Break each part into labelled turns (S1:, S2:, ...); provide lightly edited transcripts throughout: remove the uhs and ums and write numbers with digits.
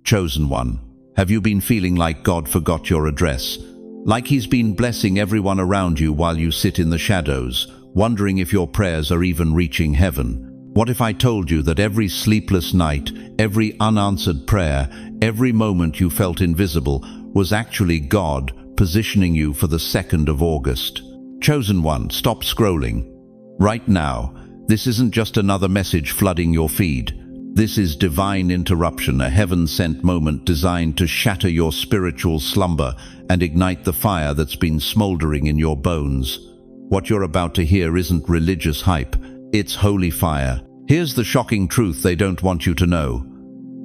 S1: Chosen one, have you been feeling like God forgot your address? Like he's been blessing everyone around you while you sit in the shadows, wondering if your prayers are even reaching heaven? What if I told you that every sleepless night, every unanswered prayer, every moment you felt invisible was actually God positioning you for the 2nd of August? Chosen one, stop scrolling. Right now, this isn't just another message flooding your feed. This is divine interruption, a heaven-sent moment designed to shatter your spiritual slumber and ignite the fire that's been smoldering in your bones. What you're about to hear isn't religious hype, it's holy fire. Here's the shocking truth they don't want you to know.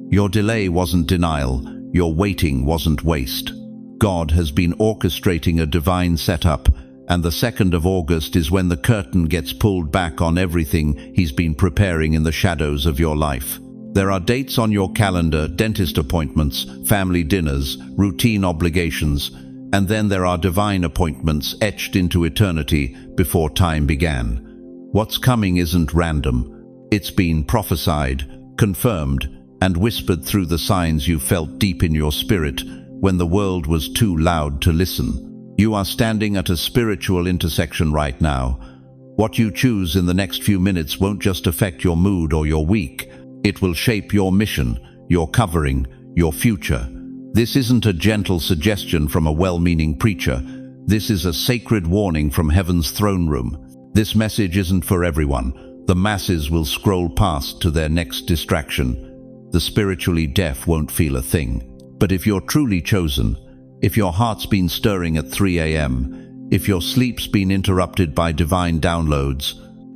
S1: Your delay wasn't denial, your waiting wasn't waste. God has been orchestrating a divine setup, and the 2nd of August is when the curtain gets pulled back on everything he's been preparing in the shadows of your life. There are dates on your calendar, dentist appointments, family dinners, routine obligations, and then there are divine appointments etched into eternity before time began. What's coming isn't random. It's been prophesied, confirmed, and whispered through the signs you felt deep in your spirit when the world was too loud to listen. You are standing at a spiritual intersection right now. What you choose in the next few minutes won't just affect your mood or your week. It will shape your mission, your covering, your future. This isn't a gentle suggestion from a well-meaning preacher. This is a sacred warning from heaven's throne room. This message isn't for everyone. The masses will scroll past to their next distraction. The spiritually deaf won't feel a thing. But if you're truly chosen, if your heart's been stirring at 3 a.m., if your sleep's been interrupted by divine downloads,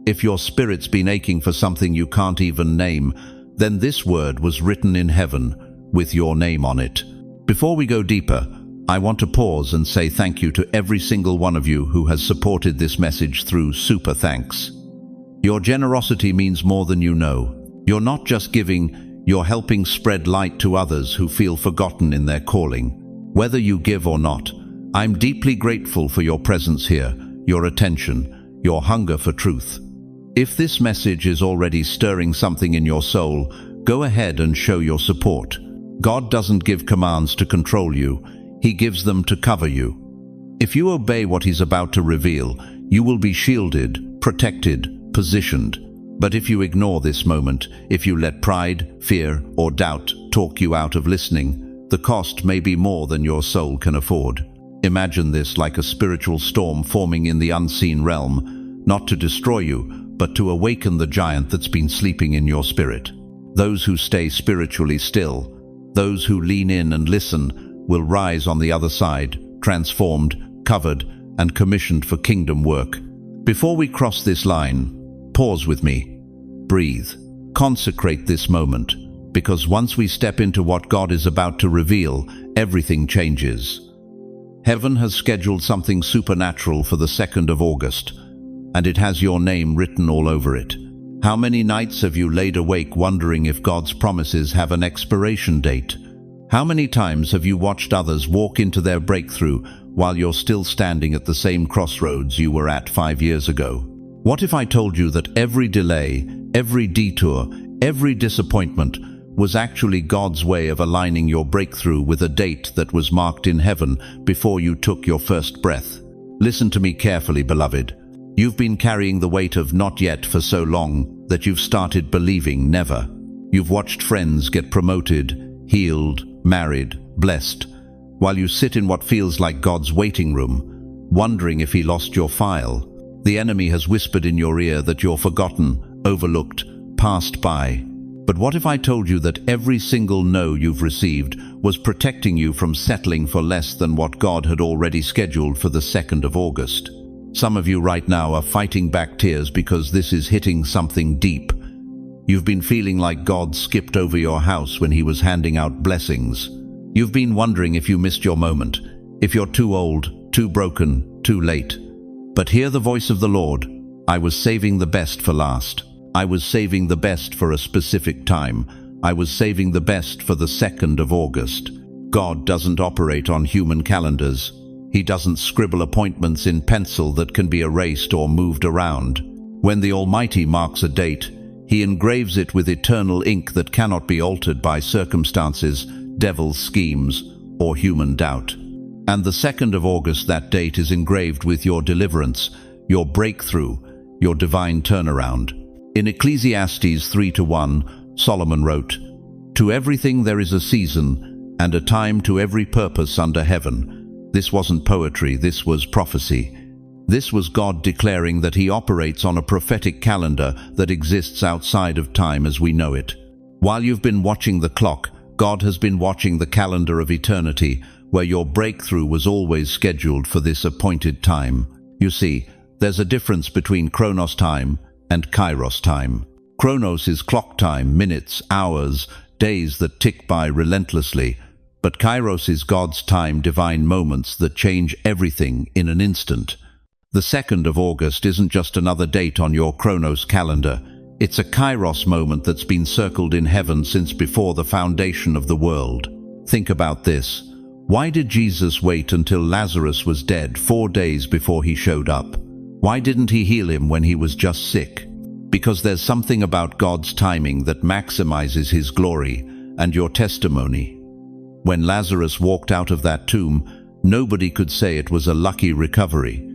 S1: if your spirit's been aching for something you can't even name, then this word was written in heaven with your name on it. Before we go deeper, I want to pause and say thank you to every single one of you who has supported this message through super thanks. Your generosity means more than you know. You're not just giving, you're helping spread light to others who feel forgotten in their calling. Whether you give or not, I'm deeply grateful for your presence here, your attention, your hunger for truth. If this message is already stirring something in your soul, go ahead and show your support. God doesn't give commands to control you, He gives them to cover you. If you obey what He's about to reveal, you will be shielded, protected, positioned. But if you ignore this moment, if you let pride, fear, or doubt talk you out of listening, the cost may be more than your soul can afford. Imagine this like a spiritual storm forming in the unseen realm, not to destroy you, but to awaken the giant that's been sleeping in your spirit. Those who stay spiritually still, those who lean in and listen, will rise on the other side, transformed, covered, and commissioned for kingdom work. Before we cross this line, pause with me. Breathe. Consecrate this moment. Because once we step into what God is about to reveal, everything changes. Heaven has scheduled something supernatural for the 2nd of August, and it has your name written all over it. How many nights have you laid awake wondering if God's promises have an expiration date? How many times have you watched others walk into their breakthrough while you're still standing at the same crossroads you were at 5 years ago? What if I told you that every delay, every detour, every disappointment was actually God's way of aligning your breakthrough with a date that was marked in heaven before you took your first breath? Listen to me carefully, beloved. You've been carrying the weight of not yet for so long that you've started believing never. You've watched friends get promoted, healed, married, blessed, while you sit in what feels like God's waiting room, wondering if He lost your file. The enemy has whispered in your ear that you're forgotten, overlooked, passed by. But what if I told you that every single no you've received was protecting you from settling for less than what God had already scheduled for the 2nd of August? Some of you right now are fighting back tears because this is hitting something deep. You've been feeling like God skipped over your house when He was handing out blessings. You've been wondering if you missed your moment, if you're too old, too broken, too late. But hear the voice of the Lord. I was saving the best for last. I was saving the best for a specific time. I was saving the best for the 2nd of August. God doesn't operate on human calendars. He doesn't scribble appointments in pencil that can be erased or moved around. When the Almighty marks a date, He engraves it with eternal ink that cannot be altered by circumstances, devil's schemes, or human doubt. And the 2nd of August, that date is engraved with your deliverance, your breakthrough, your divine turnaround. In Ecclesiastes 3:1, Solomon wrote, "To everything there is a season, and a time to every purpose under heaven." This wasn't poetry, this was prophecy. This was God declaring that He operates on a prophetic calendar that exists outside of time as we know it. While you've been watching the clock, God has been watching the calendar of eternity, where your breakthrough was always scheduled for this appointed time. You see, there's a difference between Chronos time and Kairos time. Chronos is clock time, minutes, hours, days that tick by relentlessly. But Kairos is God's time, divine moments that change everything in an instant. The 2nd of August isn't just another date on your Chronos calendar. It's a Kairos moment that's been circled in heaven since before the foundation of the world. Think about this. Why did Jesus wait until Lazarus was dead 4 days before He showed up? Why didn't He heal him when he was just sick? Because there's something about God's timing that maximizes His glory and your testimony. When Lazarus walked out of that tomb, nobody could say it was a lucky recovery.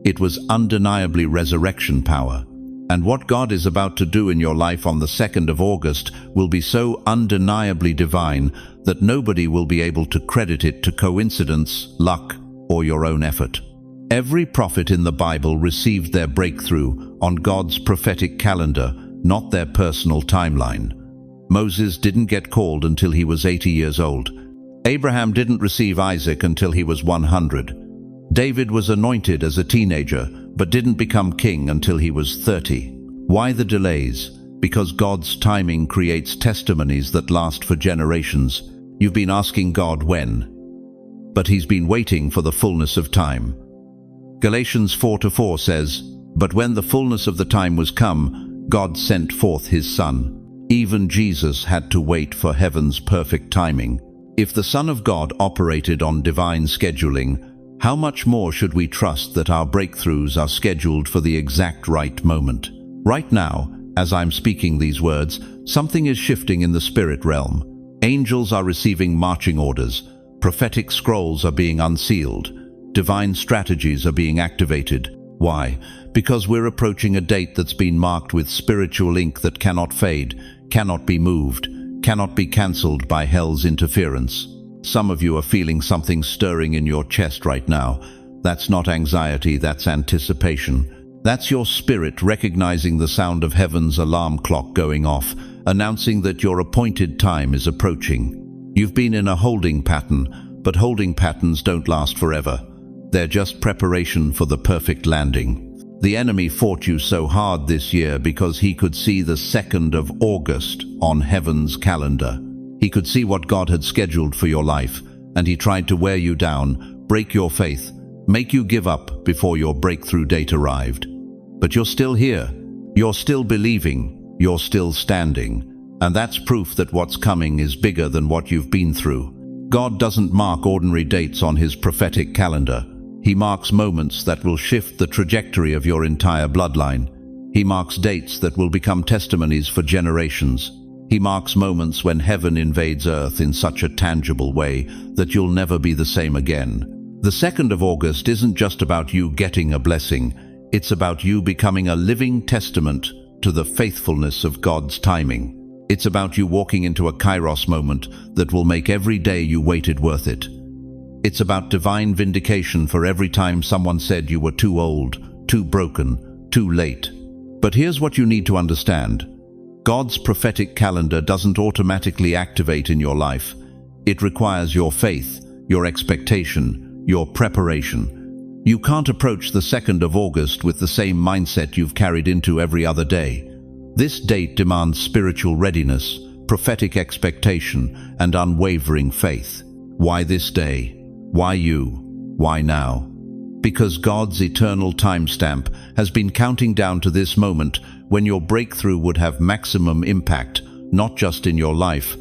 S1: It was undeniably resurrection power. And what God is about to do in your life on the 2nd of August will be so undeniably divine that nobody will be able to credit it to coincidence, luck, or your own effort. Every prophet in the Bible received their breakthrough on God's prophetic calendar, not their personal timeline. Moses didn't get called until he was 80 years old. Abraham didn't receive Isaac until he was 100. David was anointed as a teenager, but didn't become king until he was 30. Why the delays? Because God's timing creates testimonies that last for generations. You've been asking God when, but He's been waiting for the fullness of time. Galatians 4:4 says, "But when the fullness of the time was come, God sent forth His Son." Even Jesus had to wait for heaven's perfect timing. If the Son of God operated on divine scheduling, how much more should we trust that our breakthroughs are scheduled for the exact right moment? Right now, as I'm speaking these words, something is shifting in the spirit realm. Angels are receiving marching orders. Prophetic scrolls are being unsealed. Divine strategies are being activated. Why? Because we're approaching a date that's been marked with spiritual ink that cannot fade, cannot be moved, cannot be cancelled by hell's interference. Some of you are feeling something stirring in your chest right now. That's not anxiety, that's anticipation. That's your spirit recognizing the sound of heaven's alarm clock going off, announcing that your appointed time is approaching. You've been in a holding pattern, but holding patterns don't last forever. They're just preparation for the perfect landing. The enemy fought you so hard this year because he could see the 2nd of August on heaven's calendar. He could see what God had scheduled for your life, and he tried to wear you down, break your faith, make you give up before your breakthrough date arrived. But you're still here. You're still believing. You're still standing. And that's proof that what's coming is bigger than what you've been through. God doesn't mark ordinary dates on His prophetic calendar. He marks moments that will shift the trajectory of your entire bloodline. He marks dates that will become testimonies for generations. He marks moments when heaven invades earth in such a tangible way that you'll never be the same again. The 2nd of August isn't just about you getting a blessing. It's about you becoming a living testament to the faithfulness of God's timing. It's about you walking into a Kairos moment that will make every day you waited worth it. It's about divine vindication for every time someone said you were too old, too broken, too late. But here's what you need to understand. God's prophetic calendar doesn't automatically activate in your life. It requires your faith, your expectation, your preparation. You can't approach the 2nd of August with the same mindset you've carried into every other day. This date demands spiritual readiness, prophetic expectation, and unwavering faith. Why this day? Why you? Why now? Because God's eternal timestamp has been counting down to this moment when your breakthrough would have maximum impact, not just in your life,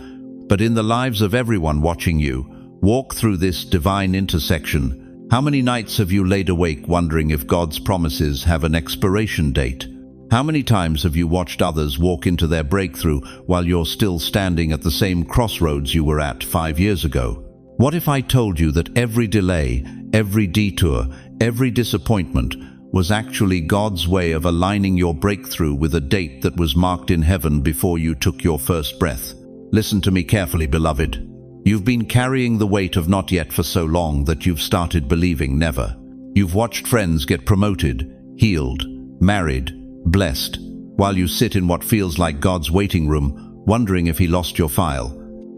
S1: but in the lives of everyone watching you. Walk through this divine intersection. How many nights have you laid awake wondering if God's promises have an expiration date? How many times have you watched others walk into their breakthrough while you're still standing at the same crossroads you were at 5 years ago? What if I told you that every delay, every detour, every disappointment was actually God's way of aligning your breakthrough with a date that was marked in heaven before you took your first breath? Listen to me carefully, beloved. You've been carrying the weight of not yet for so long that you've started believing never. You've watched friends get promoted, healed, married, blessed, while you sit in what feels like God's waiting room, wondering if He lost your file.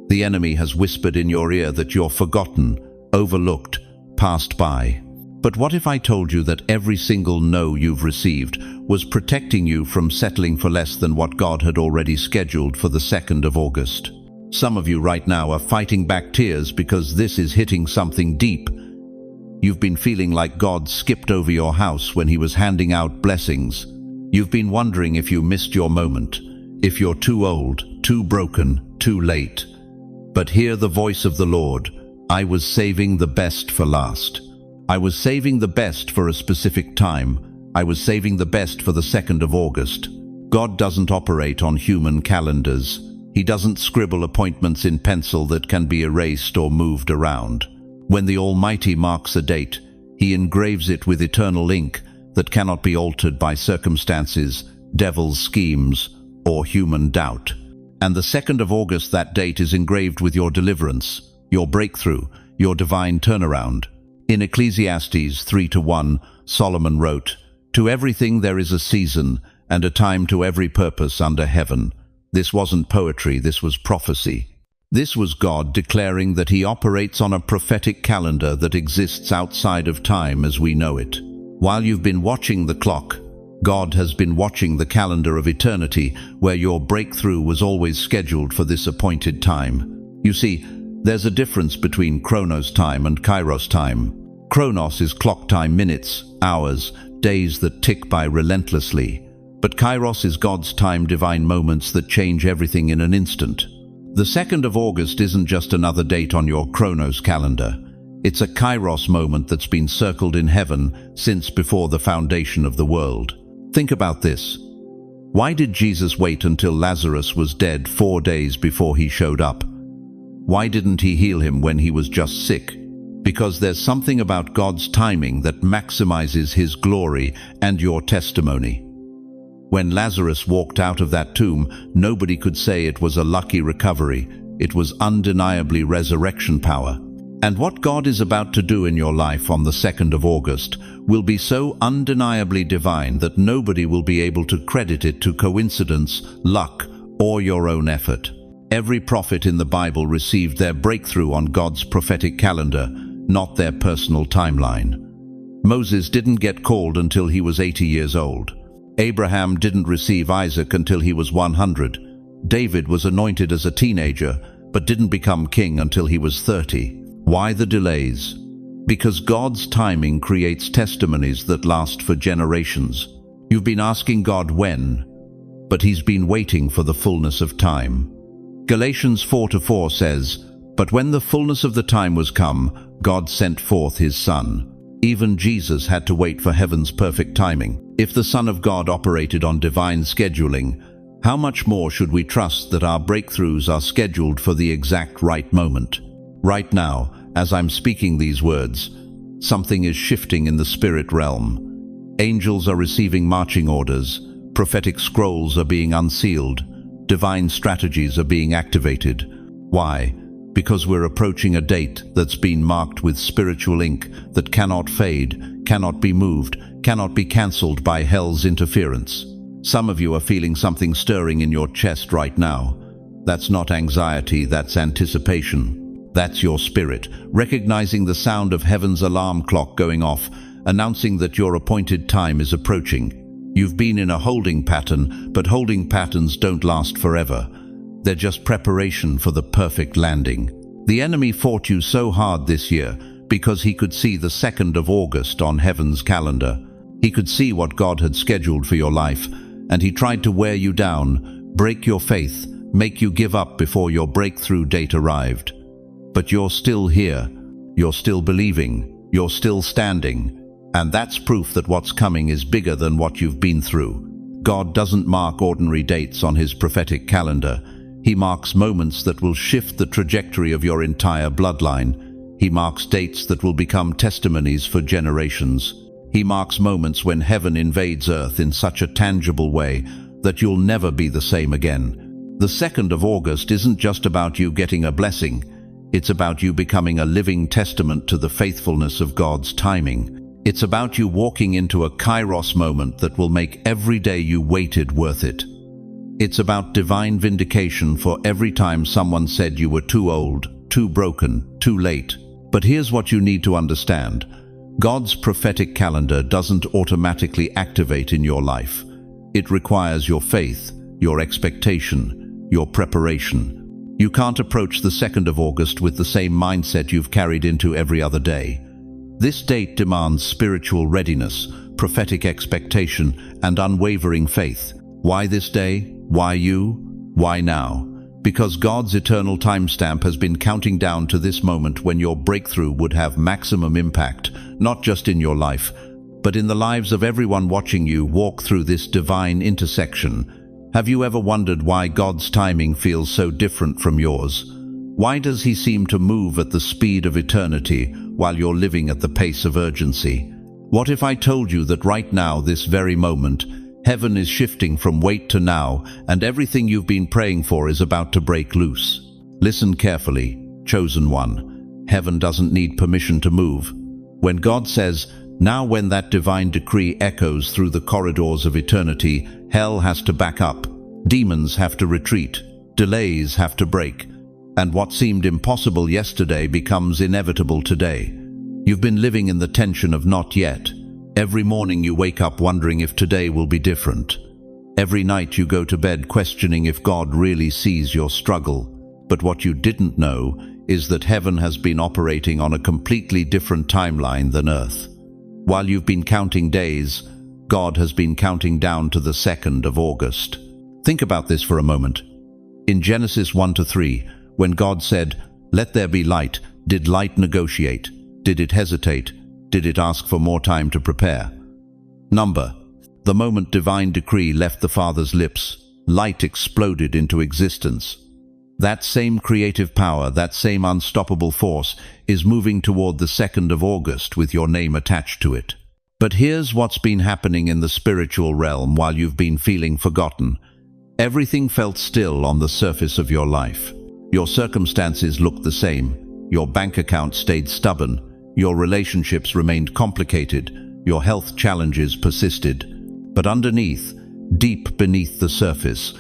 S1: The enemy has whispered in your ear that you're forgotten, overlooked, passed by. But what if I told you that every single no you've received was protecting you from settling for less than what God had already scheduled for the 2nd of August? Some of you right now are fighting back tears because this is hitting something deep. You've been feeling like God skipped over your house when He was handing out blessings. You've been wondering if you missed your moment, if you're too old, too broken, too late. But hear the voice of the Lord. I was saving the best for last. I was saving the best for a specific time. I was saving the best for the 2nd of August. God doesn't operate on human calendars. He doesn't scribble appointments in pencil that can be erased or moved around. When the Almighty marks a date, He engraves it with eternal ink that cannot be altered by circumstances, devil's schemes, or human doubt. And the 2nd of August, that date is engraved with your deliverance, your breakthrough, your divine turnaround. In Ecclesiastes 3:1, Solomon wrote, "To everything there is a season, and a time to every purpose under heaven." This wasn't poetry, this was prophecy. This was God declaring that He operates on a prophetic calendar that exists outside of time as we know it. While you've been watching the clock, God has been watching the calendar of eternity, where your breakthrough was always scheduled for this appointed time. You see, there's a difference between Chronos time and Kairos time. Chronos is clock time, minutes, hours, days that tick by relentlessly. But Kairos is God's time, divine moments that change everything in an instant. The 2nd of August isn't just another date on your Chronos calendar. It's a Kairos moment that's been circled in heaven since before the foundation of the world. Think about this. Why did Jesus wait until Lazarus was dead 4 days before He showed up? Why didn't He heal him when he was just sick? Because there's something about God's timing that maximizes His glory and your testimony. When Lazarus walked out of that tomb, nobody could say it was a lucky recovery. It was undeniably resurrection power. And what God is about to do in your life on the 2nd of August will be so undeniably divine that nobody will be able to credit it to coincidence, luck, or your own effort. Every prophet in the Bible received their breakthrough on God's prophetic calendar, not their personal timeline. Moses didn't get called until he was 80 years old. Abraham didn't receive Isaac until he was 100. David was anointed as a teenager, but didn't become king until he was 30. Why the delays? Because God's timing creates testimonies that last for generations. You've been asking God when, but He's been waiting for the fullness of time. Galatians 4:4 says, "But when the fullness of the time was come, God sent forth His Son." Even Jesus had to wait for heaven's perfect timing. If the Son of God operated on divine scheduling, how much more should we trust that our breakthroughs are scheduled for the exact right moment? Right now, as I'm speaking these words, something is shifting in the spirit realm. Angels are receiving marching orders, prophetic scrolls are being unsealed, divine strategies are being activated. Why? Because we're approaching a date that's been marked with spiritual ink that cannot fade, cannot be moved, cannot be cancelled by hell's interference. Some of you are feeling something stirring in your chest right now. That's not anxiety, that's anticipation. That's your spirit, recognizing the sound of heaven's alarm clock going off, announcing that your appointed time is approaching. You've been in a holding pattern, but holding patterns don't last forever. They're just preparation for the perfect landing. The enemy fought you so hard this year because he could see the 2nd of August on heaven's calendar. He could see what God had scheduled for your life, and he tried to wear you down, break your faith, make you give up before your breakthrough date arrived. But you're still here, you're still believing, you're still standing, and that's proof that what's coming is bigger than what you've been through. God doesn't mark ordinary dates on his prophetic calendar. He marks moments that will shift the trajectory of your entire bloodline. He marks dates that will become testimonies for generations. He marks moments when heaven invades earth in such a tangible way that you'll never be the same again. The 2nd of August isn't just about you getting a blessing. It's about you becoming a living testament to the faithfulness of God's timing. It's about you walking into a kairos moment that will make every day you waited worth it. It's about divine vindication for every time someone said you were too old, too broken, too late. But here's what you need to understand. God's prophetic calendar doesn't automatically activate in your life. It requires your faith, your expectation, your preparation. You can't approach the 2nd of August with the same mindset you've carried into every other day. This date demands spiritual readiness, prophetic expectation, and unwavering faith. Why this day? Why you? Why now? Because God's eternal timestamp has been counting down to this moment when your breakthrough would have maximum impact, not just in your life, but in the lives of everyone watching you walk through this divine intersection. Have you ever wondered why God's timing feels so different from yours? Why does he seem to move at the speed of eternity while you're living at the pace of urgency? What if I told you that right now, this very moment, heaven is shifting from wait to now, and everything you've been praying for is about to break loose? Listen carefully, chosen one. Heaven doesn't need permission to move. When God says, now, when that divine decree echoes through the corridors of eternity, hell has to back up, demons have to retreat, delays have to break, and what seemed impossible yesterday becomes inevitable today. You've been living in the tension of not yet. Every morning you wake up wondering if today will be different. Every night you go to bed questioning if God really sees your struggle. But what you didn't know is that heaven has been operating on a completely different timeline than earth. While you've been counting days, God has been counting down to the 2nd of August. Think about this for a moment. In Genesis 1-3, when God said, "Let there be light," did light negotiate? Did it hesitate? Did it ask for more time to prepare? The moment divine decree left the Father's lips, light exploded into existence. That same creative power, that same unstoppable force, is moving toward the 2nd of August with your name attached to it. But here's what's been happening in the spiritual realm while you've been feeling forgotten. Everything felt still on the surface of your life. Your circumstances looked the same. Your bank account stayed stubborn. Your relationships remained complicated. Your health challenges persisted. But underneath, deep beneath the surface,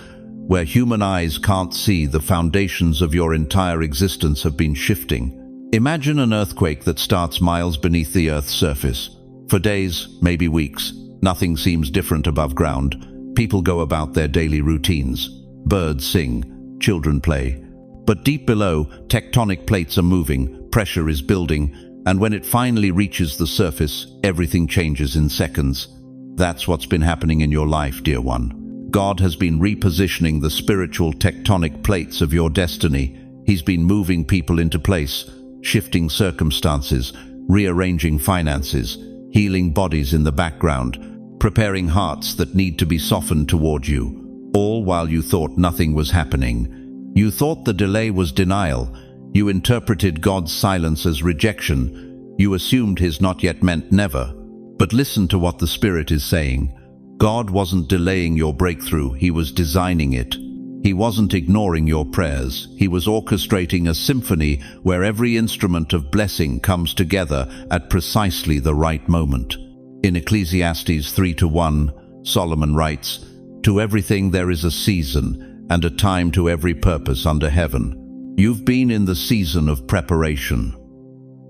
S1: where human eyes can't see, the foundations of your entire existence have been shifting. Imagine an earthquake that starts miles beneath the Earth's surface. For days, maybe weeks, nothing seems different above ground. People go about their daily routines. Birds sing, children play. But deep below, tectonic plates are moving, pressure is building, and when it finally reaches the surface, everything changes in seconds. That's what's been happening in your life, dear one. God has been repositioning the spiritual tectonic plates of your destiny. He's been moving people into place, shifting circumstances, rearranging finances, healing bodies in the background, preparing hearts that need to be softened toward you, all while you thought nothing was happening. You thought the delay was denial. You interpreted God's silence as rejection. You assumed his not yet meant never. But listen to what the Spirit is saying. God wasn't delaying your breakthrough, he was designing it. He wasn't ignoring your prayers. He was orchestrating a symphony where every instrument of blessing comes together at precisely the right moment. In Ecclesiastes 3:1, Solomon writes, "To everything there is a season, and a time to every purpose under heaven." You've been in the season of preparation.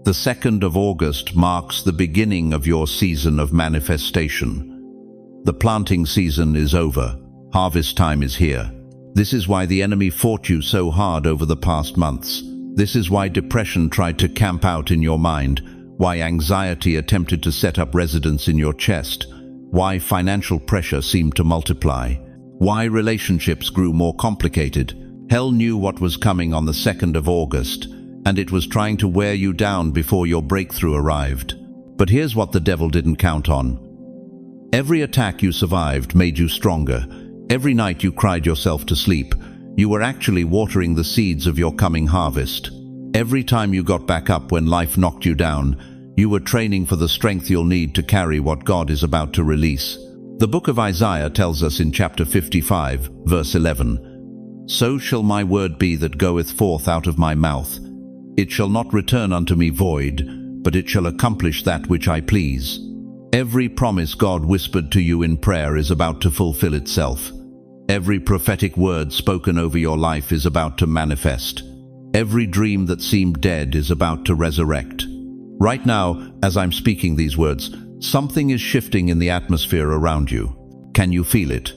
S1: The 2nd of August marks the beginning of your season of manifestation. The planting season is over. Harvest time is here. This is why the enemy fought you so hard over the past months. This is why depression tried to camp out in your mind, why anxiety attempted to set up residence in your chest, why financial pressure seemed to multiply, why relationships grew more complicated. Hell knew what was coming on the 2nd of August, and it was trying to wear you down before your breakthrough arrived. But here's what the devil didn't count on. Every attack you survived made you stronger. Every night you cried yourself to sleep, you were actually watering the seeds of your coming harvest. Every time you got back up when life knocked you down, you were training for the strength you'll need to carry what God is about to release. The book of Isaiah tells us in chapter 55, verse 11, "So shall my word be that goeth forth out of my mouth. It shall not return unto me void, but it shall accomplish that which I please." Every promise God whispered to you in prayer is about to fulfill itself. Every prophetic word spoken over your life is about to manifest. Every dream that seemed dead is about to resurrect. Right now, as I'm speaking these words, something is shifting in the atmosphere around you. Can you feel it?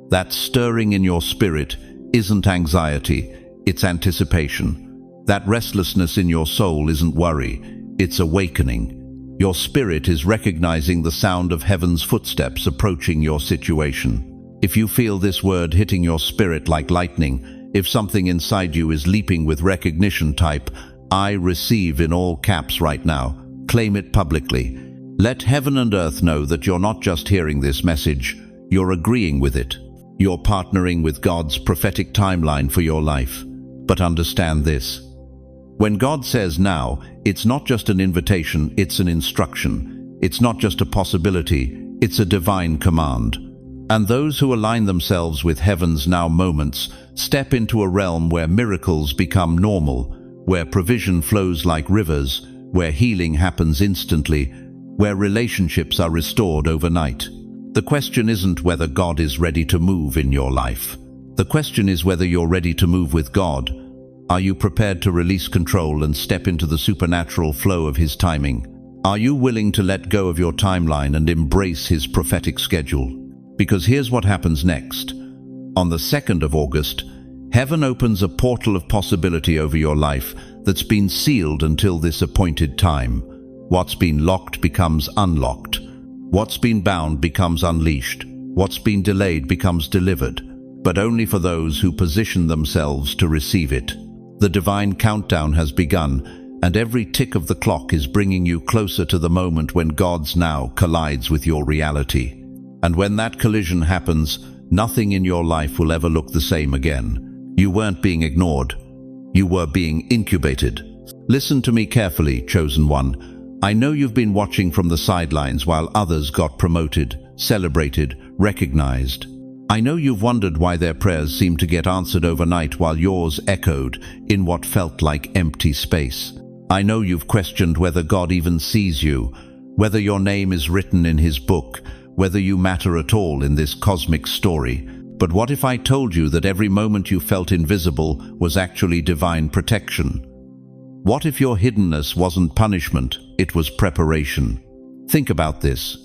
S1: That stirring in your spirit isn't anxiety, it's anticipation. That restlessness in your soul isn't worry, it's awakening. Your spirit is recognizing the sound of heaven's footsteps approaching your situation. If you feel this word hitting your spirit like lightning, if something inside you is leaping with recognition, type, "I receive" in all caps right now. Claim it publicly. Let heaven and earth know that you're not just hearing this message, you're agreeing with it. You're partnering with God's prophetic timeline for your life. But understand this. When God says now, it's not just an invitation, it's an instruction. It's not just a possibility, it's a divine command. And those who align themselves with heaven's now moments step into a realm where miracles become normal, where provision flows like rivers, where healing happens instantly, where relationships are restored overnight. The question isn't whether God is ready to move in your life. The question is whether you're ready to move with God. Are you prepared to release control and step into the supernatural flow of His timing? Are you willing to let go of your timeline and embrace His prophetic schedule? Because here's what happens next. On the 2nd of August, heaven opens a portal of possibility over your life that's been sealed until this appointed time. What's been locked becomes unlocked. What's been bound becomes unleashed. What's been delayed becomes delivered, but only for those who position themselves to receive it. The divine countdown has begun, and every tick of the clock is bringing you closer to the moment when God's now collides with your reality. And when that collision happens, nothing in your life will ever look the same again. You weren't being ignored. You were being incubated. Listen to me carefully, chosen one. I know you've been watching from the sidelines while others got promoted, celebrated, recognized. I know you've wondered why their prayers seemed to get answered overnight while yours echoed in what felt like empty space. I know you've questioned whether God even sees you, whether your name is written in His book, whether you matter at all in this cosmic story. But what if I told you that every moment you felt invisible was actually divine protection? What if your hiddenness wasn't punishment, it was preparation? Think about this.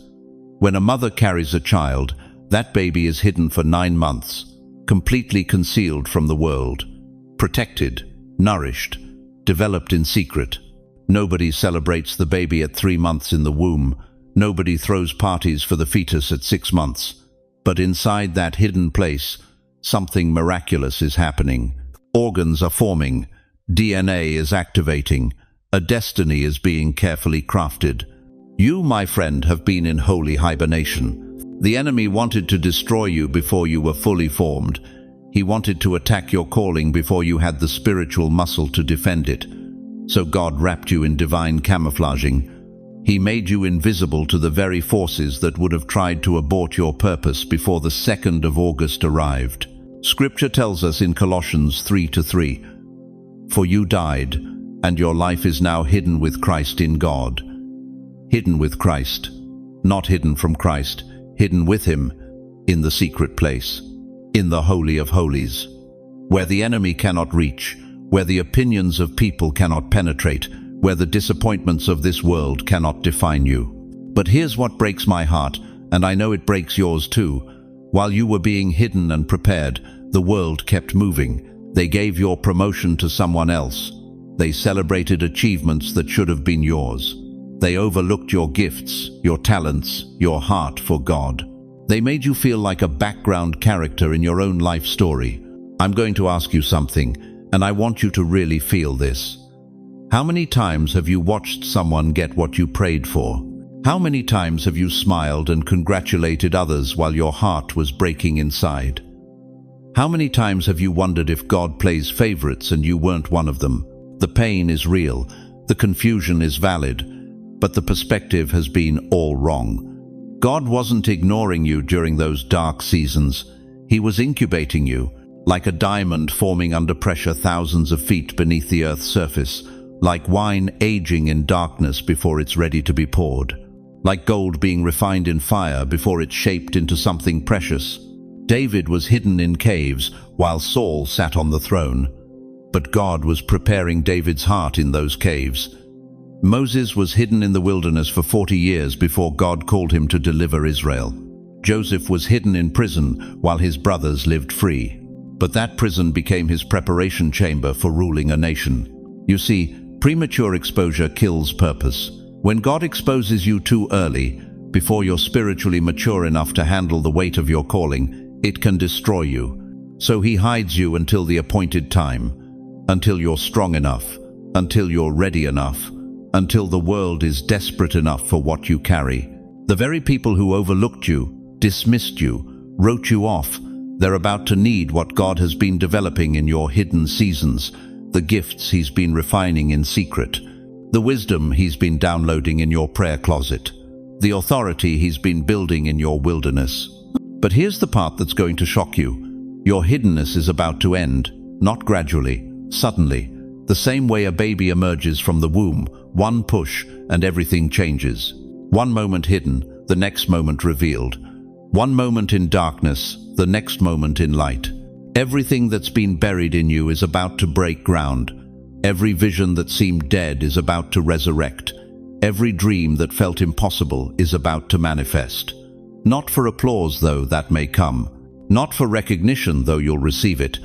S1: When a mother carries a child, that baby is hidden for 9 months, completely concealed from the world, protected, nourished, developed in secret. Nobody celebrates the baby at 3 months in the womb. Nobody throws parties for the fetus at 6 months. But inside that hidden place, something miraculous is happening. Organs are forming, DNA is activating, a destiny is being carefully crafted. You, my friend, have been in holy hibernation. The enemy wanted to destroy you before you were fully formed. He wanted to attack your calling before you had the spiritual muscle to defend it. So God wrapped you in divine camouflaging. He made you invisible to the very forces that would have tried to abort your purpose before the 2nd of August arrived. Scripture tells us in Colossians 3:3, "For you died, and your life is now hidden with Christ in God." Hidden with Christ, not hidden from Christ, hidden with Him in the secret place, in the Holy of Holies, where the enemy cannot reach, where the opinions of people cannot penetrate, where the disappointments of this world cannot define you. But here's what breaks my heart, and I know it breaks yours too. While you were being hidden and prepared, the world kept moving. They gave your promotion to someone else. They celebrated achievements that should have been yours. They overlooked your gifts, your talents, your heart for God. They made you feel like a background character in your own life story. I'm going to ask you something, and I want you to really feel this. How many times have you watched someone get what you prayed for? How many times have you smiled and congratulated others while your heart was breaking inside? How many times have you wondered if God plays favorites and you weren't one of them? The pain is real, the confusion is valid, but the perspective has been all wrong. God wasn't ignoring you during those dark seasons. He was incubating you, like a diamond forming under pressure thousands of feet beneath the earth's surface, like wine aging in darkness before it's ready to be poured, like gold being refined in fire before it's shaped into something precious. David was hidden in caves while Saul sat on the throne, but God was preparing David's heart in those caves. Moses was hidden in the wilderness for 40 years before God called him to deliver Israel. Joseph was hidden in prison while his brothers lived free, but that prison became his preparation chamber for ruling a nation. You see, premature exposure kills purpose. When God exposes you too early, before you're spiritually mature enough to handle the weight of your calling, it can destroy you. So he hides you until the appointed time, until you're strong enough, until you're ready enough, until the world is desperate enough for what you carry. The very people who overlooked you, dismissed you, wrote you off, they're about to need what God has been developing in your hidden seasons, the gifts he's been refining in secret, the wisdom he's been downloading in your prayer closet, the authority he's been building in your wilderness. But here's the part that's going to shock you. Your hiddenness is about to end, not gradually, suddenly. The same way a baby emerges from the womb, one push and everything changes. One moment hidden, the next moment revealed. One moment in darkness, the next moment in light. Everything that's been buried in you is about to break ground. Every vision that seemed dead is about to resurrect. Every dream that felt impossible is about to manifest. Not for applause, though that may come. Not for recognition, though you'll receive it.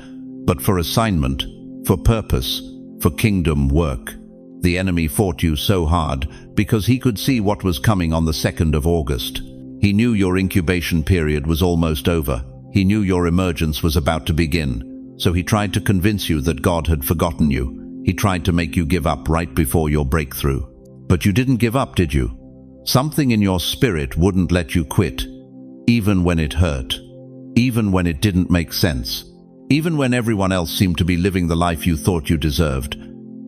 S1: But for assignment, for purpose, for kingdom work. The enemy fought you so hard because he could see what was coming on the 2nd of August. He knew your incubation period was almost over. He knew your emergence was about to begin. So he tried to convince you that God had forgotten you. He tried to make you give up right before your breakthrough. But you didn't give up, did you? Something in your spirit wouldn't let you quit, even when it hurt, even when it didn't make sense, even when everyone else seemed to be living the life you thought you deserved.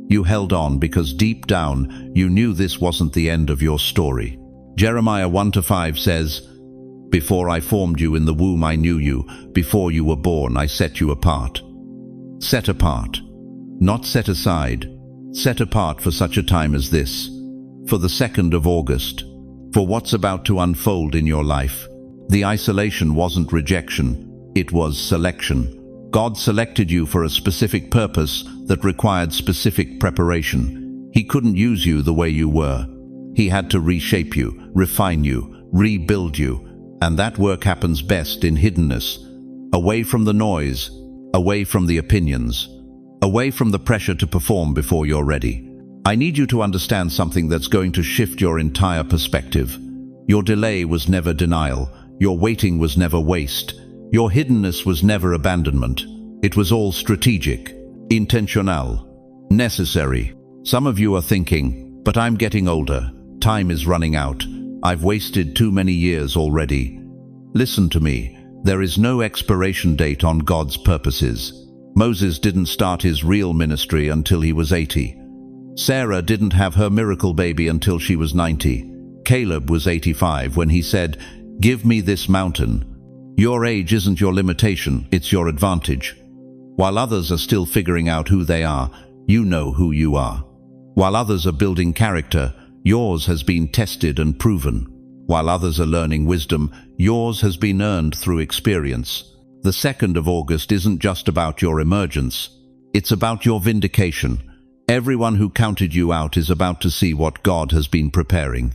S1: You held on because deep down you knew this wasn't the end of your story. Jeremiah 1-5 says, "Before I formed you in the womb I knew you, before you were born I set you apart." Set apart, not set aside, set apart for such a time as this, for the 2nd of August, for what's about to unfold in your life. The isolation wasn't rejection, it was selection. God selected you for a specific purpose that required specific preparation. He couldn't use you the way you were. He had to reshape you, refine you, rebuild you, and that work happens best in hiddenness, away from the noise, away from the opinions, away from the pressure to perform before you're ready. I need you to understand something that's going to shift your entire perspective. Your delay was never denial. Your waiting was never waste. Your hiddenness was never abandonment. It was all strategic, intentional, necessary. Some of you are thinking, but I'm getting older. Time is running out. I've wasted too many years already. Listen to me. There is no expiration date on God's purposes. Moses didn't start his real ministry until he was 80. Sarah didn't have her miracle baby until she was 90. Caleb was 85 when he said, "Give me this mountain." Your age isn't your limitation, it's your advantage. While others are still figuring out who they are, you know who you are. While others are building character, yours has been tested and proven. While others are learning wisdom, yours has been earned through experience. The 2nd of August isn't just about your emergence, it's about your vindication. Everyone who counted you out is about to see what God has been preparing.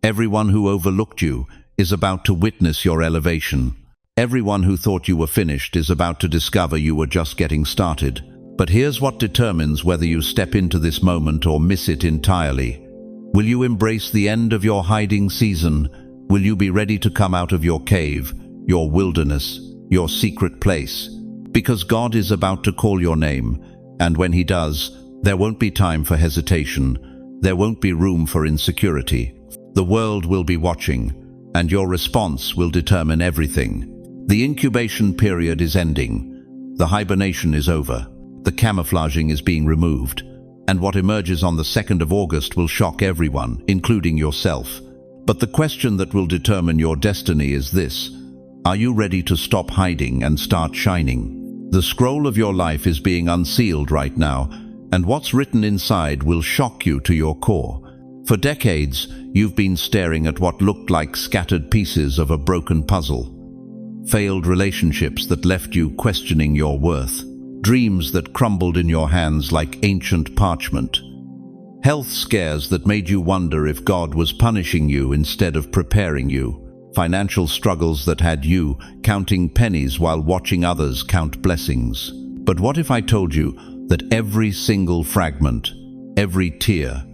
S1: Everyone who overlooked you is about to witness your elevation. Everyone who thought you were finished is about to discover you were just getting started. But here's what determines whether you step into this moment or miss it entirely. Will you embrace the end of your hiding season? Will you be ready to come out of your cave, your wilderness, your secret place? Because God is about to call your name, and when He does, there won't be time for hesitation. There won't be room for insecurity. The world will be watching, and your response will determine everything. The incubation period is ending. The hibernation is over. The camouflaging is being removed. And what emerges on the 2nd of August will shock everyone, including yourself. But the question that will determine your destiny is this: are you ready to stop hiding and start shining? The scroll of your life is being unsealed right now, and what's written inside will shock you to your core. For decades, you've been staring at what looked like scattered pieces of a broken puzzle. Failed relationships that left you questioning your worth. Dreams that crumbled in your hands like ancient parchment. Health scares that made you wonder if God was punishing you instead of preparing you. Financial struggles that had you counting pennies while watching others count blessings. But what if I told you that every single fragment, every tear,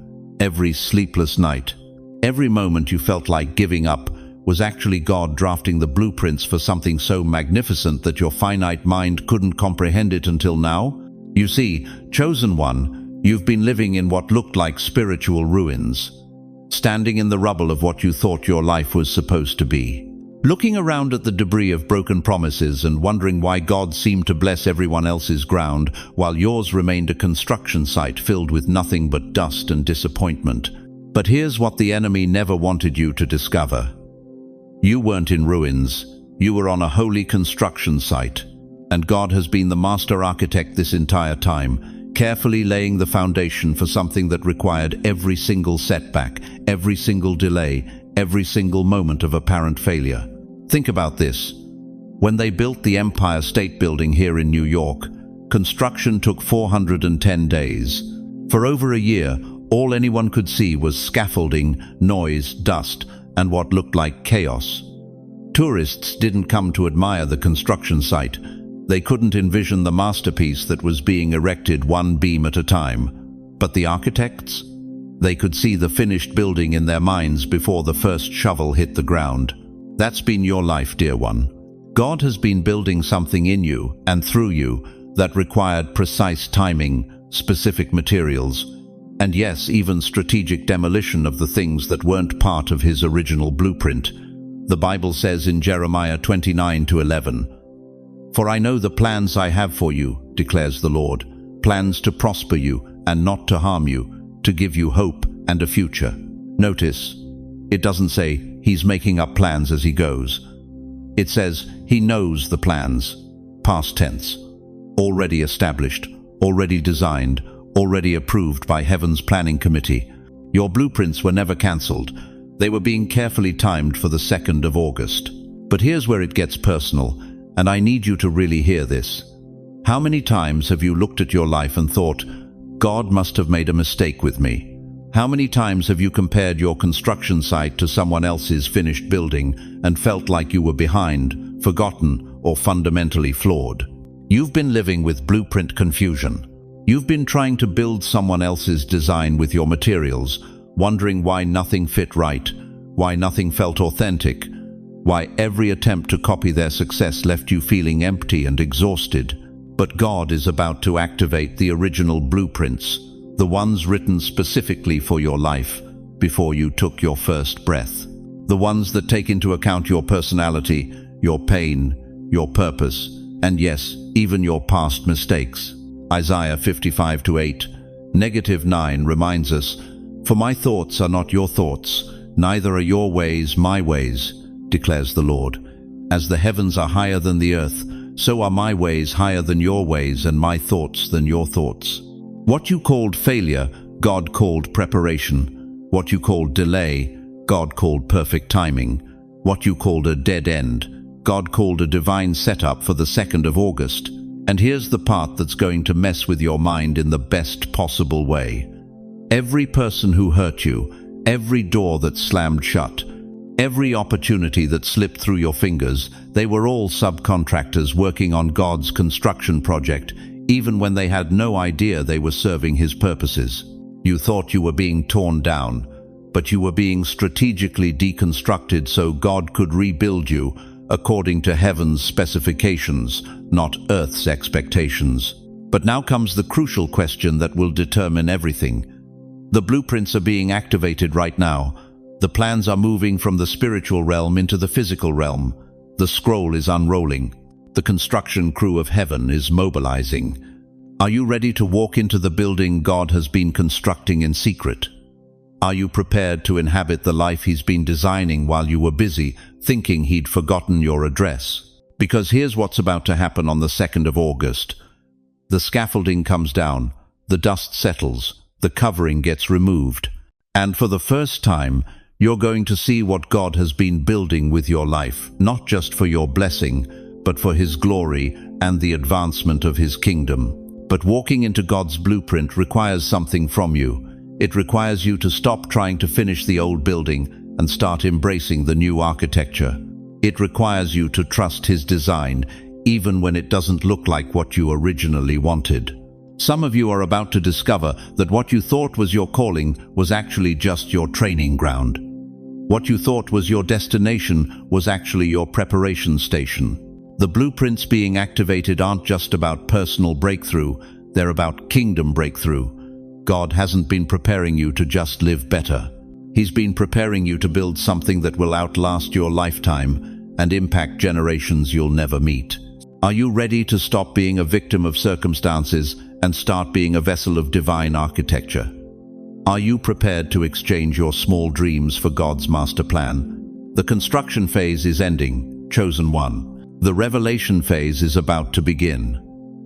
S1: every sleepless night, every moment you felt like giving up was actually God drafting the blueprints for something so magnificent that your finite mind couldn't comprehend it until now? You see, chosen one, you've been living in what looked like spiritual ruins, standing in the rubble of what you thought your life was supposed to be, looking around at the debris of broken promises and wondering why God seemed to bless everyone else's ground while yours remained a construction site filled with nothing but dust and disappointment. But here's what the enemy never wanted you to discover. You weren't in ruins, you were on a holy construction site, and God has been the master architect this entire time, carefully laying the foundation for something that required every single setback, every single delay, every single moment of apparent failure. Think about this. When they built the Empire State Building here in New York, construction took 410 days. For over a year, all anyone could see was scaffolding, noise, dust, and what looked like chaos. Tourists didn't come to admire the construction site. They couldn't envision the masterpiece that was being erected one beam at a time. But the architects? They could see the finished building in their minds before the first shovel hit the ground. That's been your life, dear one. God has been building something in you and through you that required precise timing, specific materials, and yes, even strategic demolition of the things that weren't part of his original blueprint. The Bible says in Jeremiah 29:11, "For I know the plans I have for you, declares the Lord, plans to prosper you and not to harm you, to give you hope and a future." Notice, it doesn't say he's making up plans as he goes. It says he knows the plans, past tense, already established, already designed, already approved by Heaven's planning committee. Your blueprints were never cancelled. They were being carefully timed for the 2nd of August. But here's where it gets personal, and I need you to really hear this. How many times have you looked at your life and thought, God must have made a mistake with me? How many times have you compared your construction site to someone else's finished building and felt like you were behind, forgotten, or fundamentally flawed? You've been living with blueprint confusion. You've been trying to build someone else's design with your materials, wondering why nothing fit right, why nothing felt authentic, why every attempt to copy their success left you feeling empty and exhausted. But God is about to activate the original blueprints, the ones written specifically for your life before you took your first breath. The ones that take into account your personality, your pain, your purpose, and yes, even your past mistakes. Isaiah 55:8, -9 reminds us, "For my thoughts are not your thoughts, neither are your ways my ways, declares the Lord. As the heavens are higher than the earth, so are my ways higher than your ways and my thoughts than your thoughts." What you called failure, God called preparation. What you called delay, God called perfect timing. What you called a dead end, God called a divine setup for the 2nd of August. And here's the part that's going to mess with your mind in the best possible way. Every person who hurt you, every door that slammed shut, every opportunity that slipped through your fingers, they were all subcontractors working on God's construction project, even when they had no idea they were serving his purposes. You thought you were being torn down, but you were being strategically deconstructed so God could rebuild you according to heaven's specifications, not earth's expectations. But now comes the crucial question that will determine everything. The blueprints are being activated right now. The plans are moving from the spiritual realm into the physical realm. The scroll is unrolling. The construction crew of heaven is mobilizing. Are you ready to walk into the building God has been constructing in secret? Are you prepared to inhabit the life He's been designing while you were busy, thinking He'd forgotten your address? Because here's what's about to happen on the 2nd of August. The scaffolding comes down, the dust settles, the covering gets removed, and for the first time, you're going to see what God has been building with your life, not just for your blessing, but for His glory and the advancement of His kingdom. But walking into God's blueprint requires something from you. It requires you to stop trying to finish the old building and start embracing the new architecture. It requires you to trust His design, even when it doesn't look like what you originally wanted. Some of you are about to discover that what you thought was your calling was actually just your training ground. What you thought was your destination was actually your preparation station. The blueprints being activated aren't just about personal breakthrough, they're about kingdom breakthrough. God hasn't been preparing you to just live better. He's been preparing you to build something that will outlast your lifetime and impact generations you'll never meet. Are you ready to stop being a victim of circumstances and start being a vessel of divine architecture? Are you prepared to exchange your small dreams for God's master plan? The construction phase is ending, chosen one. The revelation phase is about to begin.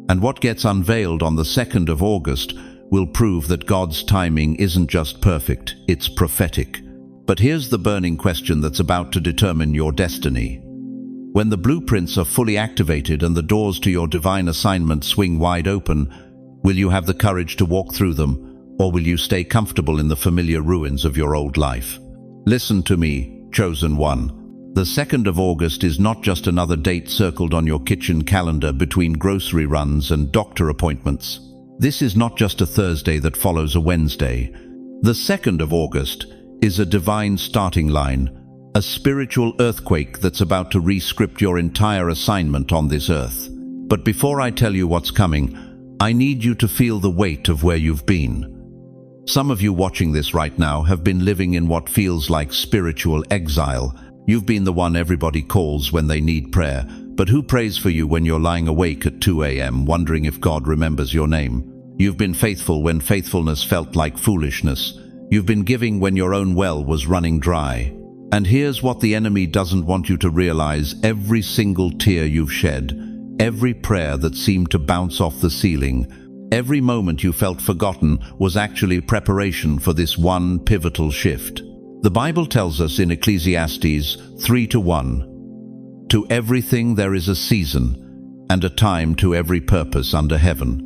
S1: And what gets unveiled on the 2nd of August will prove that God's timing isn't just perfect, it's prophetic. But here's the burning question that's about to determine your destiny. When the blueprints are fully activated and the doors to your divine assignment swing wide open, will you have the courage to walk through them, or will you stay comfortable in the familiar ruins of your old life? Listen to me, chosen one. The 2nd of August is not just another date circled on your kitchen calendar between grocery runs and doctor appointments. This is not just a Thursday that follows a Wednesday. The 2nd of August is a divine starting line, a spiritual earthquake that's about to re-script your entire assignment on this earth. But before I tell you what's coming, I need you to feel the weight of where you've been. Some of you watching this right now have been living in what feels like spiritual exile. You've been the one everybody calls when they need prayer, but who prays for you when you're lying awake at 2 a.m. wondering if God remembers your name? You've been faithful when faithfulness felt like foolishness. You've been giving when your own well was running dry. And here's what the enemy doesn't want you to realize: every single tear you've shed, every prayer that seemed to bounce off the ceiling, every moment you felt forgotten was actually preparation for this one pivotal shift. The Bible tells us in Ecclesiastes 3:1, "To everything there is a season, and a time to every purpose under heaven."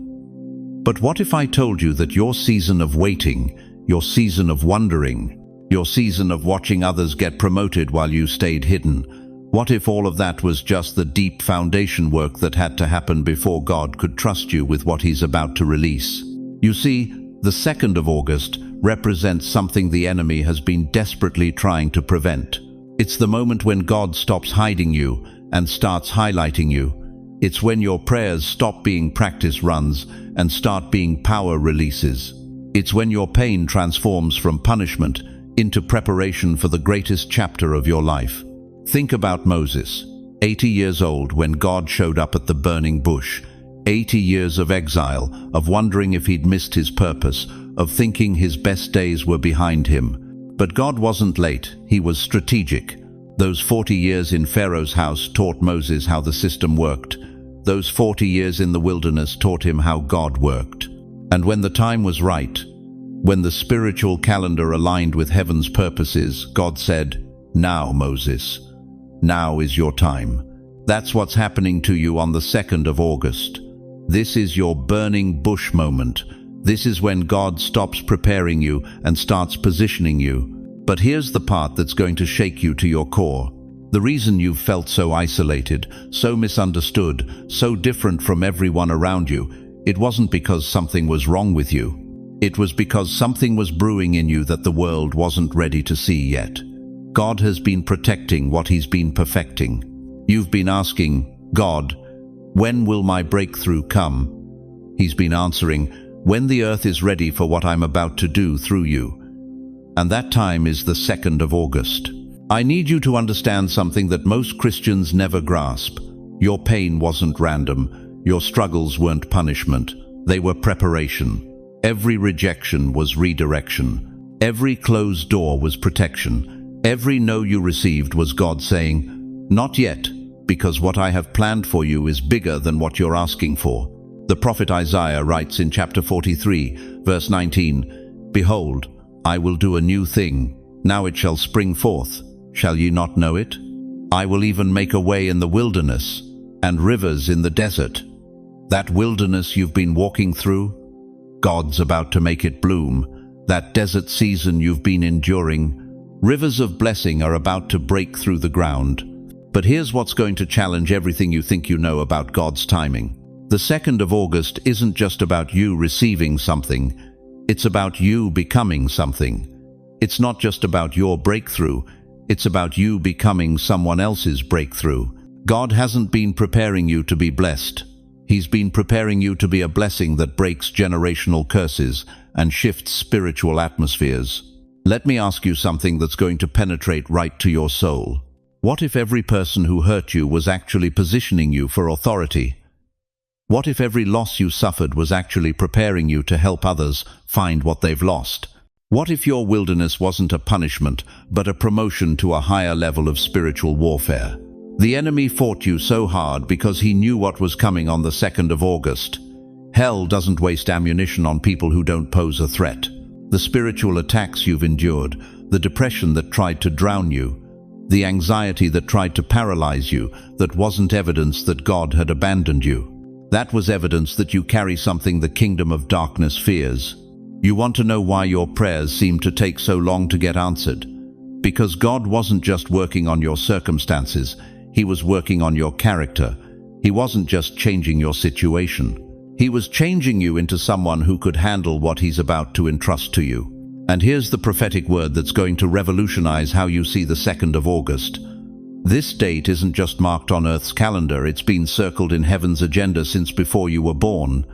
S1: But what if I told you that your season of waiting, your season of wondering, your season of watching others get promoted while you stayed hidden, what if all of that was just the deep foundation work that had to happen before God could trust you with what He's about to release? You see, the 2nd of August represents something the enemy has been desperately trying to prevent. It's the moment when God stops hiding you and starts highlighting you. It's when your prayers stop being practice runs and start being power releases. It's when your pain transforms from punishment into preparation for the greatest chapter of your life. Think about Moses, 80 years old when God showed up at the burning bush. 80 years of exile, of wondering if he'd missed his purpose, of thinking his best days were behind him. But God wasn't late, He was strategic. Those 40 years in Pharaoh's house taught Moses how the system worked. Those 40 years in the wilderness taught him how God worked. And when the time was right, when the spiritual calendar aligned with heaven's purposes, God said, "Now, Moses, now is your time." That's what's happening to you on the 2nd of August. This is your burning bush moment. This is when God stops preparing you and starts positioning you. But here's the part that's going to shake you to your core. The reason you've felt so isolated, so misunderstood, so different from everyone around you, it wasn't because something was wrong with you. It was because something was brewing in you that the world wasn't ready to see yet. God has been protecting what He's been perfecting. You've been asking, "God, when will my breakthrough come?" He's been answering, "When the earth is ready for what I'm about to do through you." And that time is the 2nd of August. I need you to understand something that most Christians never grasp. Your pain wasn't random. Your struggles weren't punishment. They were preparation. Every rejection was redirection. Every closed door was protection. Every no you received was God saying, "Not yet, because what I have planned for you is bigger than what you're asking for." The prophet Isaiah writes in chapter 43, verse 19, "Behold, I will do a new thing. Now it shall spring forth. Shall ye not know it? I will even make a way in the wilderness and rivers in the desert." That wilderness you've been walking through, God's about to make it bloom. That desert season you've been enduring, rivers of blessing are about to break through the ground. But here's what's going to challenge everything you think you know about God's timing. The 2nd of August isn't just about you receiving something, it's about you becoming something. It's not just about your breakthrough, it's about you becoming someone else's breakthrough. God hasn't been preparing you to be blessed. He's been preparing you to be a blessing that breaks generational curses and shifts spiritual atmospheres. Let me ask you something that's going to penetrate right to your soul. What if every person who hurt you was actually positioning you for authority? What if every loss you suffered was actually preparing you to help others find what they've lost? What if your wilderness wasn't a punishment, but a promotion to a higher level of spiritual warfare? The enemy fought you so hard because he knew what was coming on the 2nd of August. Hell doesn't waste ammunition on people who don't pose a threat. The spiritual attacks you've endured, the depression that tried to drown you, the anxiety that tried to paralyze you, that wasn't evidence that God had abandoned you. That was evidence that you carry something the kingdom of darkness fears. You want to know why your prayers seem to take so long to get answered? Because God wasn't just working on your circumstances, He was working on your character. He wasn't just changing your situation. He was changing you into someone who could handle what He's about to entrust to you. And here's the prophetic word that's going to revolutionize how you see the 2nd of August. This date isn't just marked on Earth's calendar, it's been circled in heaven's agenda since before you were born.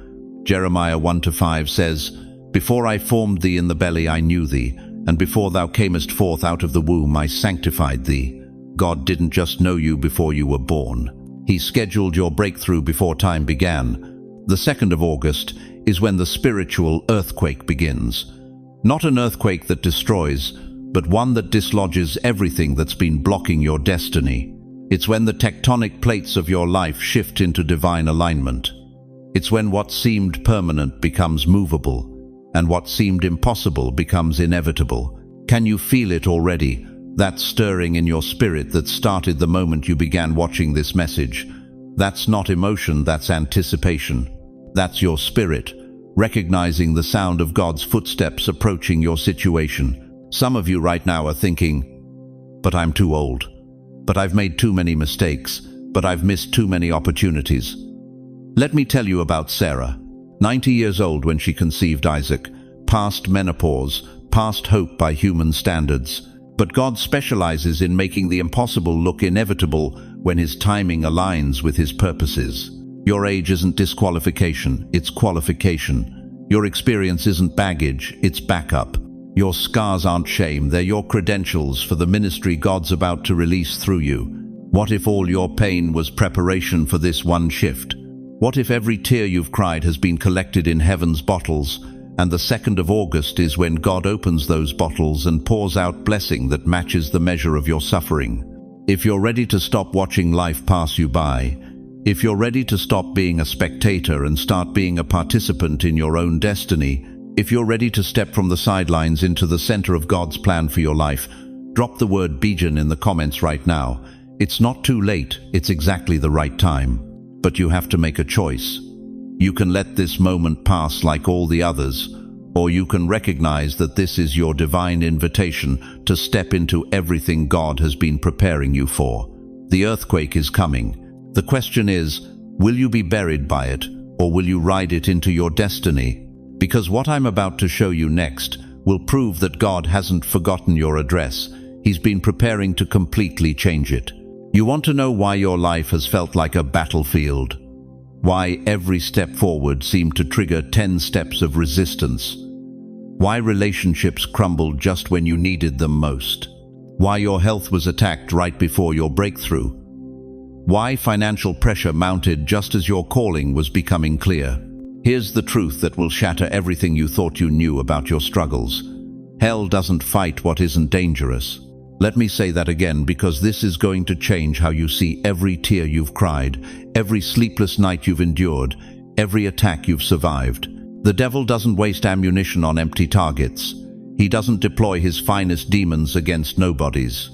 S1: Jeremiah 1-5 says, "Before I formed thee in the belly I knew thee, and before thou camest forth out of the womb I sanctified thee." God didn't just know you before you were born. He scheduled your breakthrough before time began. The 2nd of August is when the spiritual earthquake begins. Not an earthquake that destroys, but one that dislodges everything that's been blocking your destiny. It's when the tectonic plates of your life shift into divine alignment. It's when what seemed permanent becomes movable, and what seemed impossible becomes inevitable. Can you feel it already? That stirring in your spirit that started the moment you began watching this message. That's not emotion, that's anticipation. That's your spirit, recognizing the sound of God's footsteps approaching your situation. Some of you right now are thinking, "But I'm too old. But I've made too many mistakes. But I've missed too many opportunities." Let me tell you about Sarah. 90 years old when she conceived Isaac, past menopause, past hope by human standards. But God specializes in making the impossible look inevitable when His timing aligns with His purposes. Your age isn't disqualification, it's qualification. Your experience isn't baggage, it's backup. Your scars aren't shame, they're your credentials for the ministry God's about to release through you. What if all your pain was preparation for this one shift? What if every tear you've cried has been collected in heaven's bottles, and the 2nd of August is when God opens those bottles and pours out blessing that matches the measure of your suffering? If you're ready to stop watching life pass you by, if you're ready to stop being a spectator and start being a participant in your own destiny, if you're ready to step from the sidelines into the center of God's plan for your life, drop the word Bijan in the comments right now. It's not too late, it's exactly the right time. But you have to make a choice. You can let this moment pass like all the others, or you can recognize that this is your divine invitation to step into everything God has been preparing you for. The earthquake is coming. The question is, will you be buried by it, or will you ride it into your destiny? Because what I'm about to show you next will prove that God hasn't forgotten your address. He's been preparing to completely change it. You want to know why your life has felt like a battlefield? Why every step forward seemed to trigger 10 steps of resistance? Why relationships crumbled just when you needed them most. Why your health was attacked right before your breakthrough. Why financial pressure mounted just as your calling was becoming clear. Here's the truth that will shatter everything you thought you knew about your struggles. Hell doesn't fight what isn't dangerous. Let me say that again, because this is going to change how you see every tear you've cried, every sleepless night you've endured, every attack you've survived. The devil doesn't waste ammunition on empty targets. He doesn't deploy his finest demons against nobodies.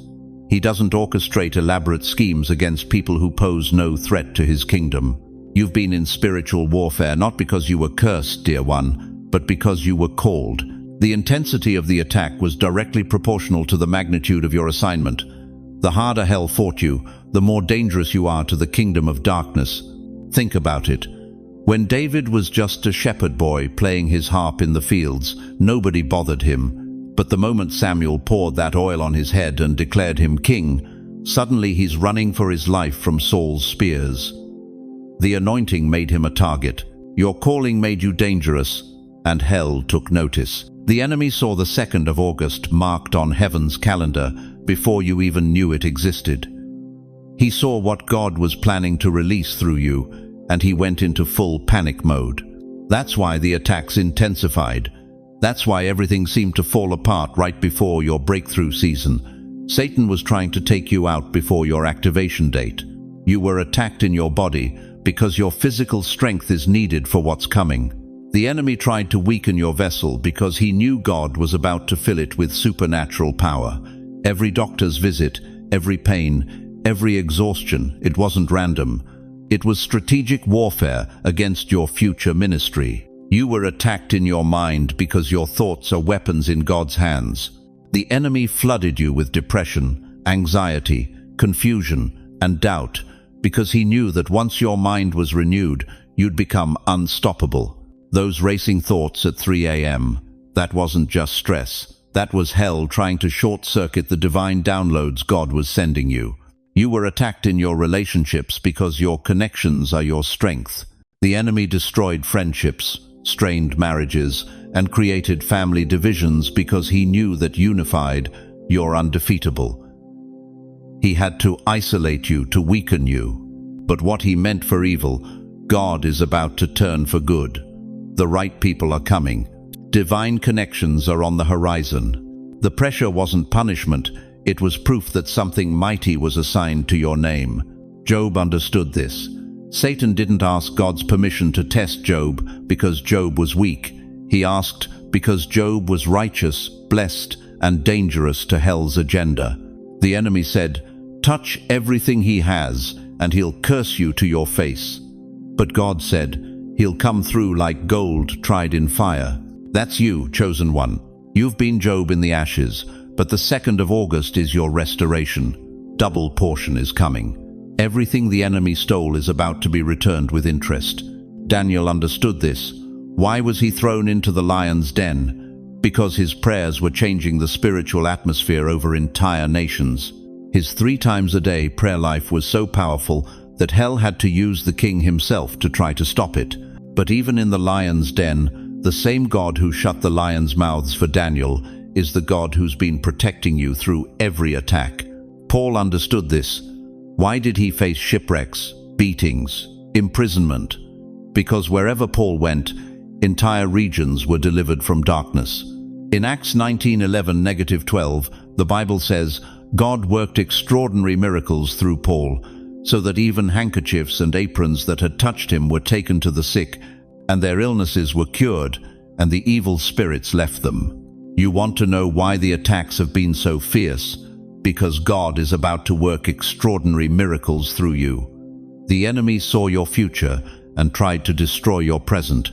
S1: He doesn't orchestrate elaborate schemes against people who pose no threat to his kingdom. You've been in spiritual warfare not because you were cursed, dear one, but because you were called. The intensity of the attack was directly proportional to the magnitude of your assignment. The harder hell fought you, the more dangerous you are to the kingdom of darkness. Think about it. When David was just a shepherd boy playing his harp in the fields, nobody bothered him. But the moment Samuel poured that oil on his head and declared him king, suddenly he's running for his life from Saul's spears. The anointing made him a target. Your calling made you dangerous, and hell took notice. The enemy saw the 2nd of August marked on heaven's calendar before you even knew it existed. He saw what God was planning to release through you, and he went into full panic mode. That's why the attacks intensified. That's why everything seemed to fall apart right before your breakthrough season. Satan was trying to take you out before your activation date. You were attacked in your body because your physical strength is needed for what's coming. The enemy tried to weaken your vessel because he knew God was about to fill it with supernatural power. Every doctor's visit, every pain, every exhaustion, it wasn't random. It was strategic warfare against your future ministry. You were attacked in your mind because your thoughts are weapons in God's hands. The enemy flooded you with depression, anxiety, confusion, and doubt because he knew that once your mind was renewed, you'd become unstoppable. Those racing thoughts at 3 a.m., that wasn't just stress. That was hell trying to short-circuit the divine downloads God was sending you. You were attacked in your relationships because your connections are your strength. The enemy destroyed friendships, strained marriages, and created family divisions because he knew that unified, you're undefeatable. He had to isolate you to weaken you. But what he meant for evil, God is about to turn for good. The right people are coming. Divine connections are on the horizon. The pressure wasn't punishment, it was proof that something mighty was assigned to your name. Job understood this. Satan didn't ask God's permission to test Job because Job was weak. He asked because Job was righteous, blessed, and dangerous to hell's agenda. The enemy said, "Touch everything he has, and he'll curse you to your face." But God said, "He'll come through like gold tried in fire." That's you, chosen one. You've been Job in the ashes, but the 2nd of August is your restoration. Double portion is coming. Everything the enemy stole is about to be returned with interest. Daniel understood this. Why was he thrown into the lion's den? Because his prayers were changing the spiritual atmosphere over entire nations. His 3 times a day prayer life was so powerful that hell had to use the king himself to try to stop it. But even in the lion's den, the same God who shut the lions' mouths for Daniel is the God who's been protecting you through every attack. Paul understood this. Why did he face shipwrecks, beatings, imprisonment? Because wherever Paul went, entire regions were delivered from darkness. In Acts 19:11-12, the Bible says, God worked extraordinary miracles through Paul, so that even handkerchiefs and aprons that had touched him were taken to the sick, and their illnesses were cured, and the evil spirits left them. You want to know why the attacks have been so fierce? Because God is about to work extraordinary miracles through you. The enemy saw your future and tried to destroy your present,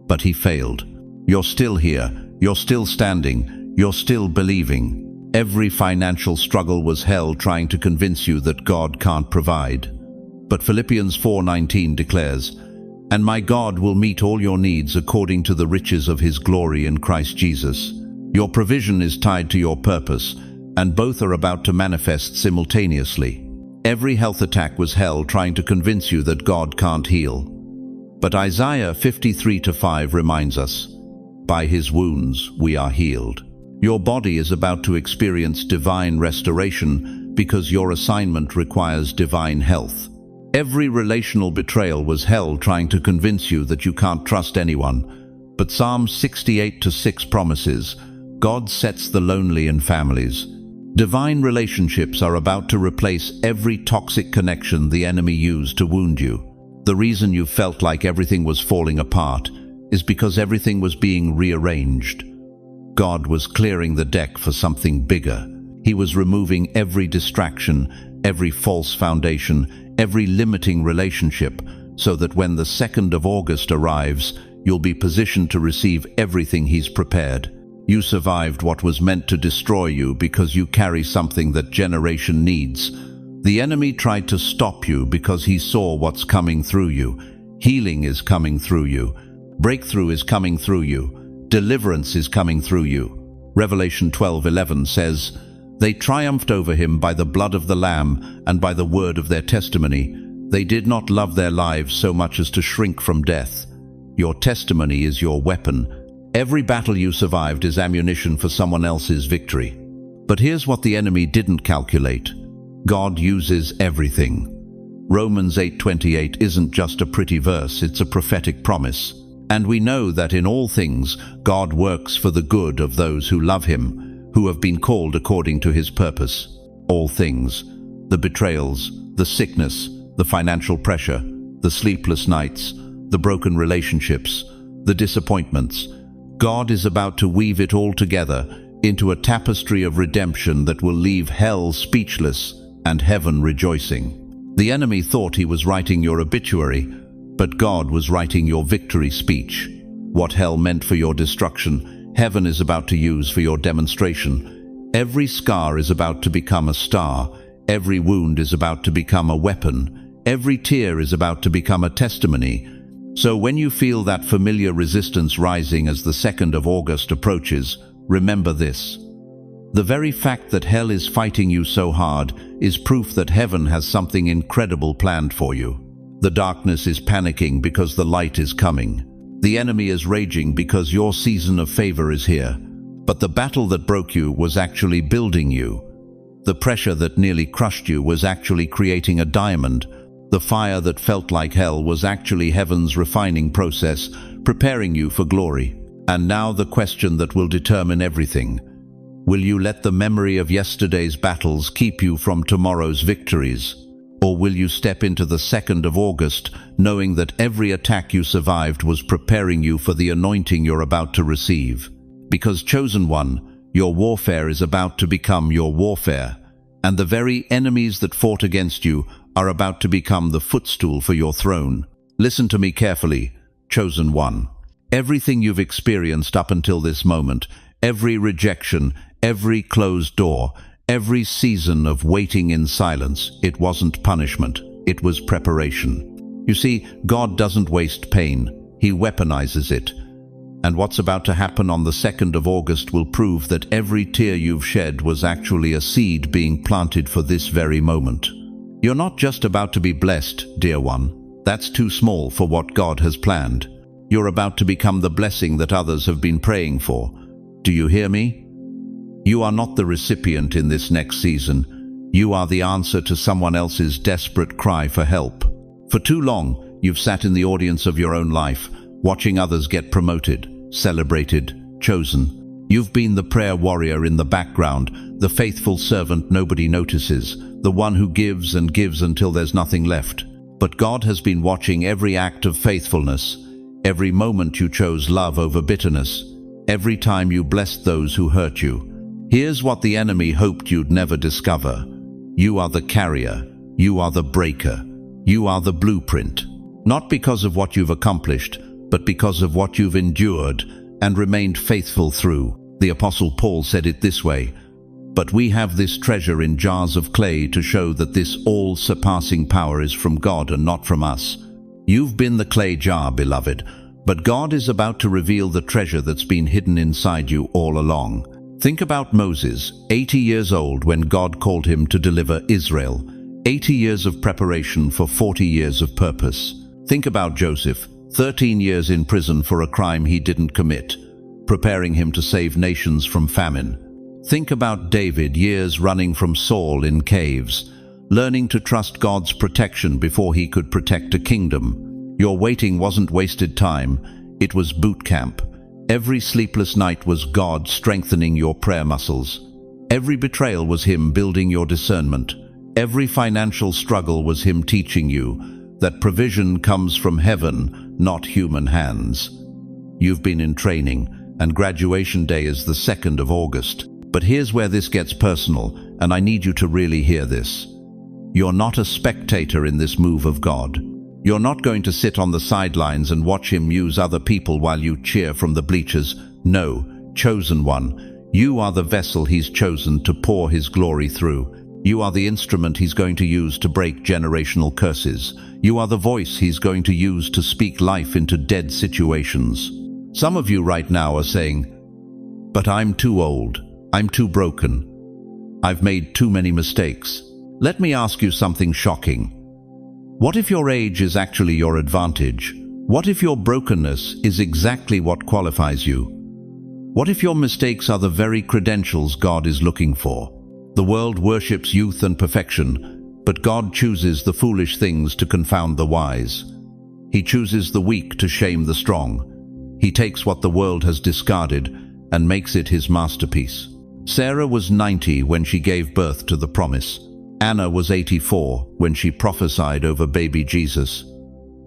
S1: but he failed. You're still here, you're still standing, you're still believing. Every financial struggle was hell trying to convince you that God can't provide. But Philippians 4:19 declares, "And my God will meet all your needs according to the riches of his glory in Christ Jesus." Your provision is tied to your purpose, and both are about to manifest simultaneously. Every health attack was hell trying to convince you that God can't heal. But Isaiah 53:5 reminds us, By his wounds we are healed. Your body is about to experience divine restoration because your assignment requires divine health. Every relational betrayal was hell trying to convince you that you can't trust anyone. But Psalm 68:6 promises, God sets the lonely in families. Divine relationships are about to replace every toxic connection the enemy used to wound you. The reason you felt like everything was falling apart is because everything was being rearranged. God was clearing the deck for something bigger. He was removing every distraction, every false foundation, every limiting relationship, so that when the 2nd of August arrives, you'll be positioned to receive everything He's prepared. You survived what was meant to destroy you because you carry something that generation needs. The enemy tried to stop you because he saw what's coming through you. Healing is coming through you. Breakthrough is coming through you. Deliverance is coming through you. Revelation 12:11 says, They triumphed over him by the blood of the Lamb and by the word of their testimony. They did not love their lives so much as to shrink from death. Your testimony is your weapon. Every battle you survived is ammunition for someone else's victory. But here's what the enemy didn't calculate. God uses everything. Romans 8:28 isn't just a pretty verse, it's a prophetic promise. And we know that in all things, God works for the good of those who love Him, who have been called according to His purpose. All things, the betrayals, the sickness, the financial pressure, the sleepless nights, the broken relationships, the disappointments. God is about to weave it all together into a tapestry of redemption that will leave hell speechless and heaven rejoicing. The enemy thought he was writing your obituary, but God was writing your victory speech. What hell meant for your destruction, heaven is about to use for your demonstration. Every scar is about to become a star. Every wound is about to become a weapon. Every tear is about to become a testimony. So when you feel that familiar resistance rising as the 2nd of August approaches, remember this. The very fact that hell is fighting you so hard is proof that heaven has something incredible planned for you. The darkness is panicking because the light is coming. The enemy is raging because your season of favor is here. But the battle that broke you was actually building you. The pressure that nearly crushed you was actually creating a diamond. The fire that felt like hell was actually heaven's refining process, preparing you for glory. And now the question that will determine everything. Will you let the memory of yesterday's battles keep you from tomorrow's victories? Or will you step into the 2nd of August, knowing that every attack you survived was preparing you for the anointing you're about to receive? Because, chosen one, your warfare is about to become your warfare, and the very enemies that fought against you are about to become the footstool for your throne. Listen to me carefully, chosen one. Everything you've experienced up until this moment, every rejection, every closed door, every season of waiting in silence, it wasn't punishment, it was preparation. You see, God doesn't waste pain, He weaponizes it. And what's about to happen on the 2nd of August will prove that every tear you've shed was actually a seed being planted for this very moment. You're not just about to be blessed, dear one. That's too small for what God has planned. You're about to become the blessing that others have been praying for. Do you hear me? You are not the recipient in this next season. You are the answer to someone else's desperate cry for help. For too long, you've sat in the audience of your own life, watching others get promoted, celebrated, chosen. You've been the prayer warrior in the background, the faithful servant nobody notices, the one who gives and gives until there's nothing left. But God has been watching every act of faithfulness, every moment you chose love over bitterness, every time you blessed those who hurt you. Here's what the enemy hoped you'd never discover. You are the carrier. You are the breaker. You are the blueprint. Not because of what you've accomplished, but because of what you've endured and remained faithful through. The Apostle Paul said it this way, "But we have this treasure in jars of clay to show that this all-surpassing power is from God and not from us." You've been the clay jar, beloved, but God is about to reveal the treasure that's been hidden inside you all along. Think about Moses, 80 years old when God called him to deliver Israel. 80 years of preparation for 40 years of purpose. Think about Joseph, 13 years in prison for a crime he didn't commit. preparing him to save nations from famine. Think about David, years running from Saul in caves, learning to trust God's protection before he could protect a kingdom. Your waiting wasn't wasted time, it was boot camp. Every sleepless night was God strengthening your prayer muscles. Every betrayal was Him building your discernment. Every financial struggle was Him teaching you that provision comes from heaven, not human hands. You've been in training, and graduation day is the 2nd of August. But here's where this gets personal, and I need you to really hear this. You're not a spectator in this move of God. You're not going to sit on the sidelines and watch Him use other people while you cheer from the bleachers. No, chosen one, you are the vessel He's chosen to pour His glory through. You are the instrument He's going to use to break generational curses. You are the voice He's going to use to speak life into dead situations. Some of you right now are saying, "But I'm too old. I'm too broken. I've made too many mistakes." Let me ask you something shocking. What if your age is actually your advantage? What if your brokenness is exactly what qualifies you? What if your mistakes are the very credentials God is looking for? The world worships youth and perfection, but God chooses the foolish things to confound the wise. He chooses the weak to shame the strong. He takes what the world has discarded and makes it His masterpiece. Sarah was 90 when she gave birth to the promise. Anna was 84 when she prophesied over baby Jesus.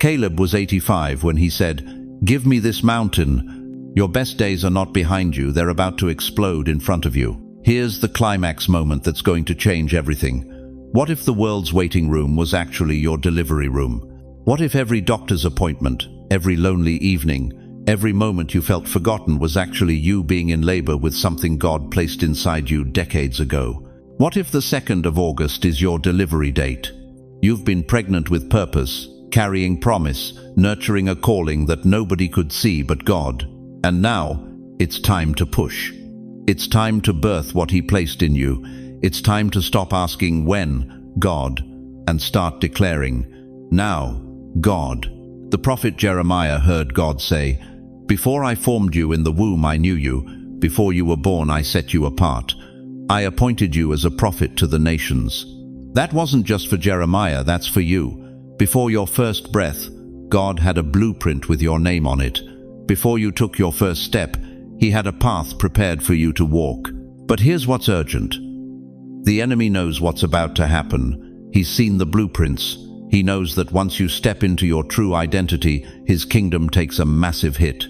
S1: Caleb was 85 when he said, "Give me this mountain." Your best days are not behind you, they're about to explode in front of you. Here's the climax moment that's going to change everything. What if the world's waiting room was actually your delivery room? What if every doctor's appointment, every lonely evening, every moment you felt forgotten was actually you being in labor with something God placed inside you decades ago? What if the 2nd of August is your delivery date? You've been pregnant with purpose, carrying promise, nurturing a calling that nobody could see but God. And now, it's time to push. It's time to birth what He placed in you. It's time to stop asking when, God, and start declaring, now, God. The prophet Jeremiah heard God say, "Before I formed you in the womb I knew you. Before you were born I set you apart. I appointed you as a prophet to the nations." That wasn't just for Jeremiah, that's for you. Before your first breath, God had a blueprint with your name on it. Before you took your first step, He had a path prepared for you to walk. But here's what's urgent. The enemy knows what's about to happen. He's seen the blueprints. He knows that once you step into your true identity, His kingdom takes a massive hit.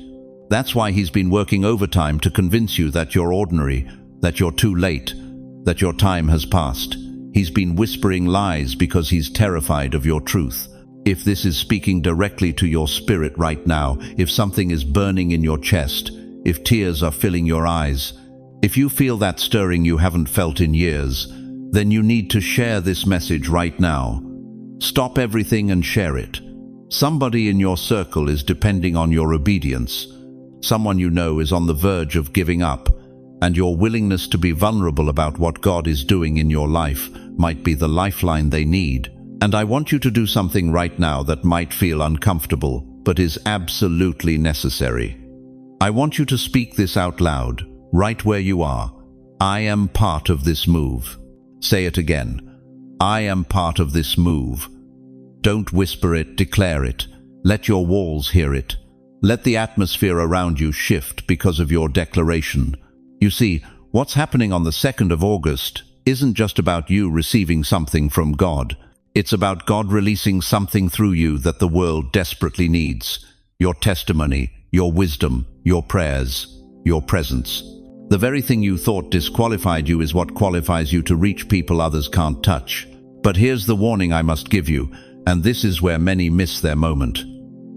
S1: That's why he's been working overtime to convince you that you're ordinary, that you're too late, that your time has passed. He's been whispering lies because he's terrified of your truth. If this is speaking directly to your spirit right now, if something is burning in your chest, if tears are filling your eyes, if you feel that stirring you haven't felt in years, then you need to share this message right now. Stop everything and share it. Somebody in your circle is depending on your obedience. Someone you know is on the verge of giving up, and your willingness to be vulnerable about what God is doing in your life might be the lifeline they need. And I want you to do something right now that might feel uncomfortable, but is absolutely necessary. I want you to speak this out loud, right where you are. I am part of this move. Say it again. I am part of this move. Don't whisper it, declare it. Let your walls hear it. Let the atmosphere around you shift because of your declaration. You see, what's happening on the 2nd of August isn't just about you receiving something from God. It's about God releasing something through you that the world desperately needs. Your testimony, your wisdom, your prayers, your presence. The very thing you thought disqualified you is what qualifies you to reach people others can't touch. But here's the warning I must give you, and this is where many miss their moment.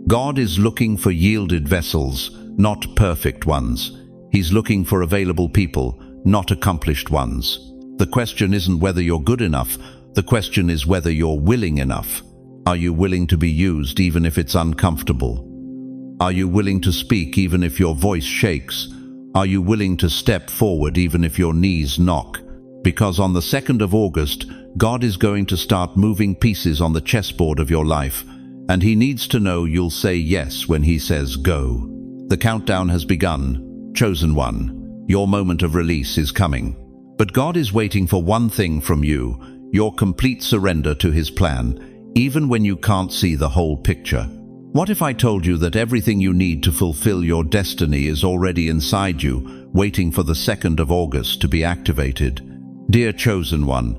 S1: God is looking for yielded vessels, not perfect ones. He's looking for available people, not accomplished ones. The question isn't whether you're good enough. The question is whether you're willing enough. Are you willing to be used even if it's uncomfortable? Are you willing to speak even if your voice shakes? Are you willing to step forward even if your knees knock? Because on the 2nd of August, God is going to start moving pieces on the chessboard of your life, and He needs to know you'll say yes when He says go. The countdown has begun. Chosen one, your moment of release is coming. But God is waiting for one thing from you, your complete surrender to His plan, even when you can't see the whole picture. What if I told you that everything you need to fulfill your destiny is already inside you, waiting for the 2nd of August to be activated? Dear chosen one,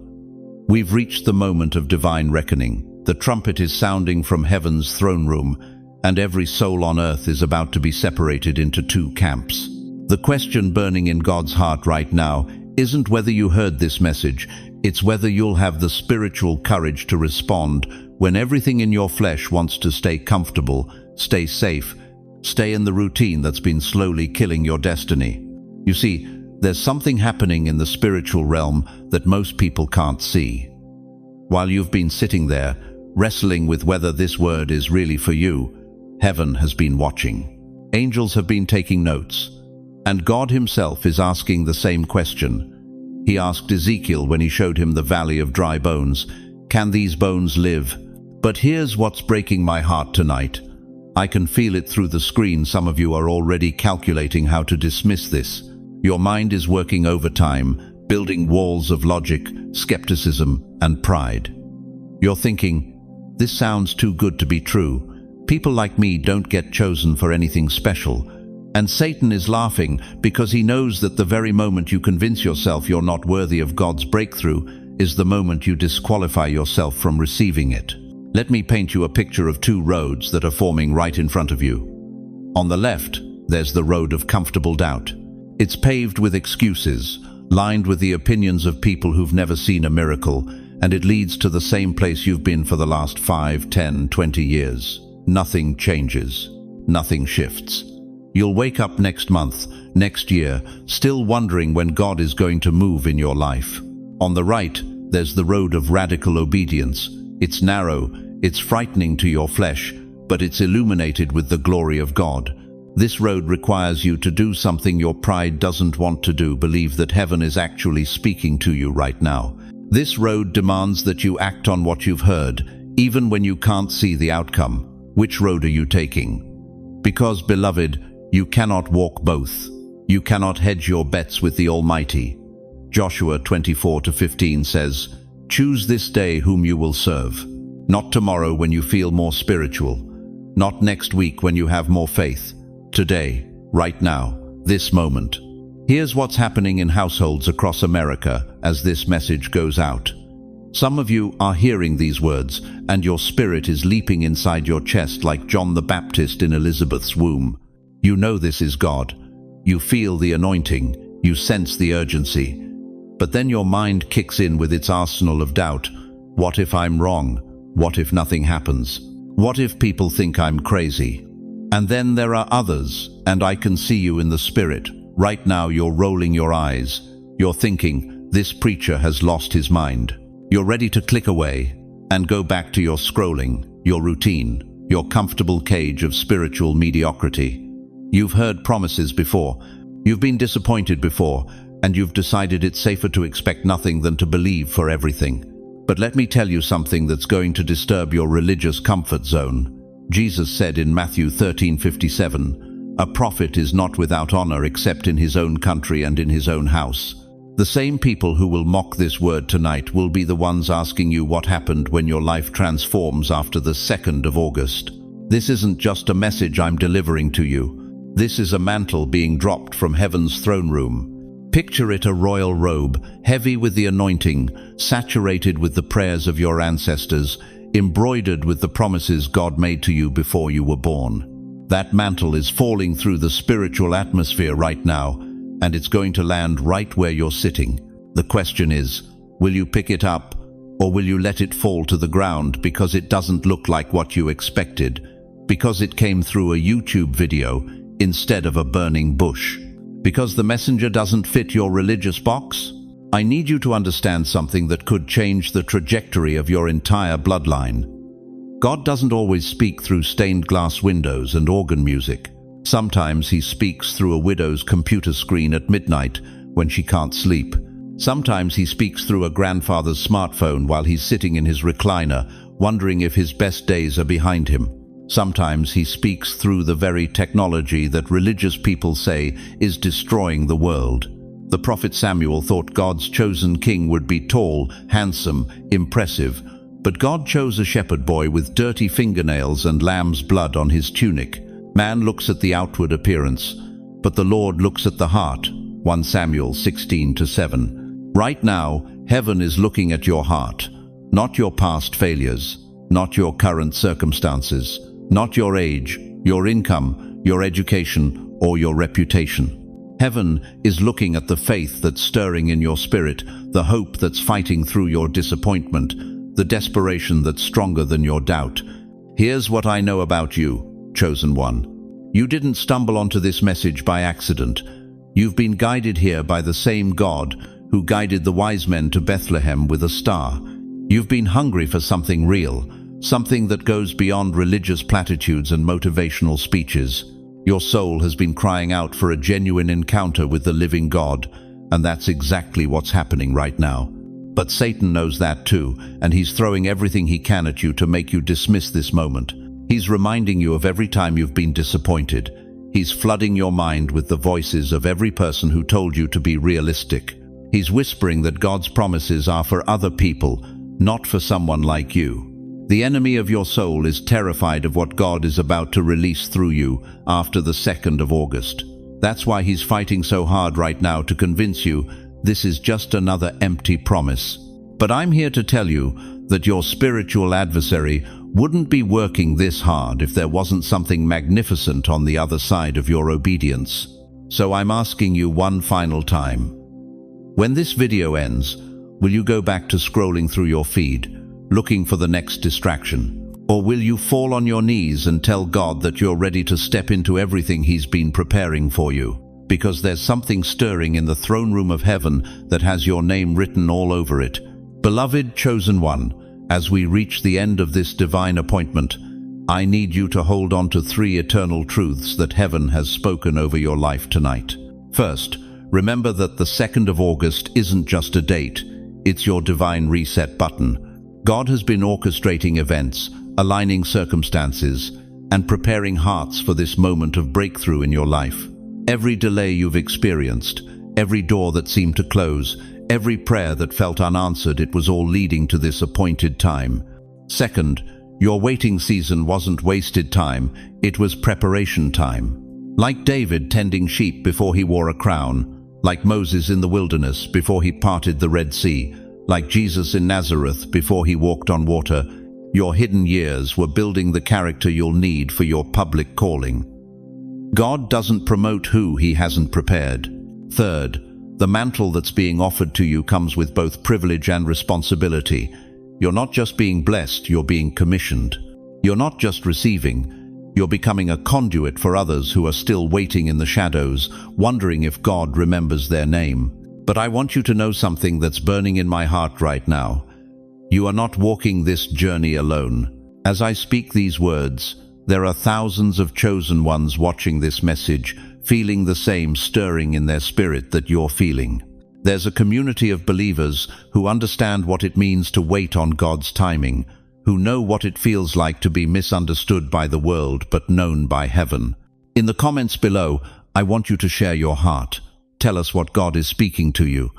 S1: we've reached the moment of divine reckoning. The trumpet is sounding from heaven's throne room, and every soul on earth is about to be separated into 2 camps. The question burning in God's heart right now isn't whether you heard this message, it's whether you'll have the spiritual courage to respond when everything in your flesh wants to stay comfortable, stay safe, stay in the routine that's been slowly killing your destiny. You see, there's something happening in the spiritual realm that most people can't see. While you've been sitting there, wrestling with whether this word is really for you, heaven has been watching. Angels have been taking notes. And God Himself is asking the same question. He asked Ezekiel when He showed him the valley of dry bones, "Can these bones live?" But here's what's breaking my heart tonight. I can feel it through the screen. Some of you are already calculating how to dismiss this. Your mind is working overtime, building walls of logic, skepticism, and pride. You're thinking, this sounds too good to be true. People like me don't get chosen for anything special. And Satan is laughing because he knows that the very moment you convince yourself you're not worthy of God's breakthrough is the moment you disqualify yourself from receiving it. Let me paint you a picture of 2 roads that are forming right in front of you. On the left, there's the road of comfortable doubt. It's paved with excuses, lined with the opinions of people who've never seen a miracle, and it leads to the same place you've been for the last 5, 10, 20 years. Nothing changes. Nothing shifts. You'll wake up next month, next year, still wondering when God is going to move in your life. On the right, there's the road of radical obedience. It's narrow, it's frightening to your flesh, but it's illuminated with the glory of God. This road requires you to do something your pride doesn't want to do. Believe that heaven is actually speaking to you right now. This road demands that you act on what you've heard, even when you can't see the outcome. Which road are you taking? Because, beloved, you cannot walk both. You cannot hedge your bets with the Almighty. Joshua 24:15 says, "Choose this day whom you will serve. Not tomorrow when you feel more spiritual. Not next week when you have more faith. Today, right now, this moment." Here's what's happening in households across America as this message goes out. Some of you are hearing these words, and your spirit is leaping inside your chest like John the Baptist in Elizabeth's womb. You know this is God. You feel the anointing. You sense the urgency. But then your mind kicks in with its arsenal of doubt. What if I'm wrong? What if nothing happens? What if people think I'm crazy? And then there are others, and I can see you in the spirit. Right now you're rolling your eyes. You're thinking, this preacher has lost his mind. You're ready to click away and go back to your scrolling, your routine, your comfortable cage of spiritual mediocrity. You've heard promises before, you've been disappointed before, and you've decided it's safer to expect nothing than to believe for everything. But let me tell you something that's going to disturb your religious comfort zone. Jesus said in Matthew 13:57, "A prophet is not without honor except in his own country and in his own house." The same people who will mock this word tonight will be the ones asking you what happened when your life transforms after the 2nd of August. This isn't just a message I'm delivering to you. This is a mantle being dropped from heaven's throne room. Picture it a royal robe, heavy with the anointing, saturated with the prayers of your ancestors, embroidered with the promises God made to you before you were born. That mantle is falling through the spiritual atmosphere right now, and it's going to land right where you're sitting. The question is, will you pick it up, or will you let it fall to the ground because it doesn't look like what you expected, because it came through a YouTube video instead of a burning bush? Because the messenger doesn't fit your religious box? I need you to understand something that could change the trajectory of your entire bloodline. God doesn't always speak through stained glass windows and organ music. Sometimes He speaks through a widow's computer screen at midnight when she can't sleep. Sometimes He speaks through a grandfather's smartphone while he's sitting in his recliner, wondering if his best days are behind him. Sometimes he speaks through the very technology that religious people say is destroying the world. The prophet Samuel thought God's chosen king would be tall, handsome, impressive, but God chose a shepherd boy with dirty fingernails and lamb's blood on his tunic. Man looks at the outward appearance, but the Lord looks at the heart. 1 Samuel 16:7. Right now, heaven is looking at your heart, not your past failures, not your current circumstances, not your age, your income, your education, or your reputation. Heaven is looking at the faith that's stirring in your spirit, the hope that's fighting through your disappointment, the desperation that's stronger than your doubt. Here's what I know about you, chosen one. You didn't stumble onto this message by accident. You've been guided here by the same God who guided the wise men to Bethlehem with a star. You've been hungry for something real, something that goes beyond religious platitudes and motivational speeches. Your soul has been crying out for a genuine encounter with the living God, and that's exactly what's happening right now. But Satan knows that too, and he's throwing everything he can at you to make you dismiss this moment. He's reminding you of every time you've been disappointed. He's flooding your mind with the voices of every person who told you to be realistic. He's whispering that God's promises are for other people, not for someone like you. The enemy of your soul is terrified of what God is about to release through you after the 2nd of August. That's why he's fighting so hard right now to convince you this is just another empty promise. But I'm here to tell you that your spiritual adversary wouldn't be working this hard if there wasn't something magnificent on the other side of your obedience. So I'm asking you one final time. When this video ends, will you go back to scrolling through your feed, looking for the next distraction? Or will you fall on your knees and tell God that you're ready to step into everything He's been preparing for you? Because there's something stirring in the throne room of heaven that has your name written all over it. Beloved chosen one, as we reach the end of this divine appointment, I need you to hold on to 3 eternal truths that heaven has spoken over your life tonight. First, remember that the 2nd of August isn't just a date, it's your divine reset button. God has been orchestrating events, aligning circumstances, and preparing hearts for this moment of breakthrough in your life. Every delay you've experienced, every door that seemed to close, every prayer that felt unanswered, it was all leading to this appointed time. Second, your waiting season wasn't wasted time, it was preparation time. Like David tending sheep before he wore a crown, like Moses in the wilderness before he parted the Red Sea, like Jesus in Nazareth before he walked on water, your hidden years were building the character you'll need for your public calling. God doesn't promote who He hasn't prepared. Third, the mantle that's being offered to you comes with both privilege and responsibility. You're not just being blessed, you're being commissioned. You're not just receiving, you're becoming a conduit for others who are still waiting in the shadows, wondering if God remembers their name. But I want you to know something that's burning in my heart right now. You are not walking this journey alone. As I speak these words, there are thousands of chosen ones watching this message, feeling the same stirring in their spirit that you're feeling. There's a community of believers who understand what it means to wait on God's timing, who know what it feels like to be misunderstood by the world but known by heaven. In the comments below, I want you to share your heart. Tell us what God is speaking to you.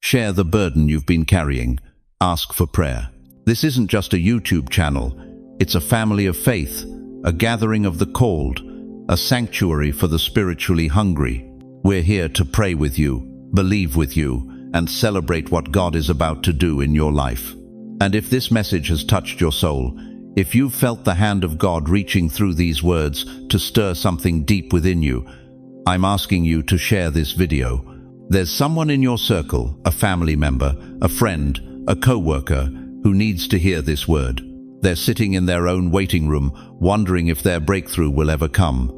S1: Share the burden you've been carrying. Ask for prayer. This isn't just a YouTube channel. It's a family of faith, a gathering of the called, a sanctuary for the spiritually hungry. We're here to pray with you, believe with you, and celebrate what God is about to do in your life. And if this message has touched your soul, if you've felt the hand of God reaching through these words to stir something deep within you, I'm asking you to share this video. There's someone in your circle, a family member, a friend, a co-worker, who needs to hear this word. They're sitting in their own waiting room, wondering if their breakthrough will ever come.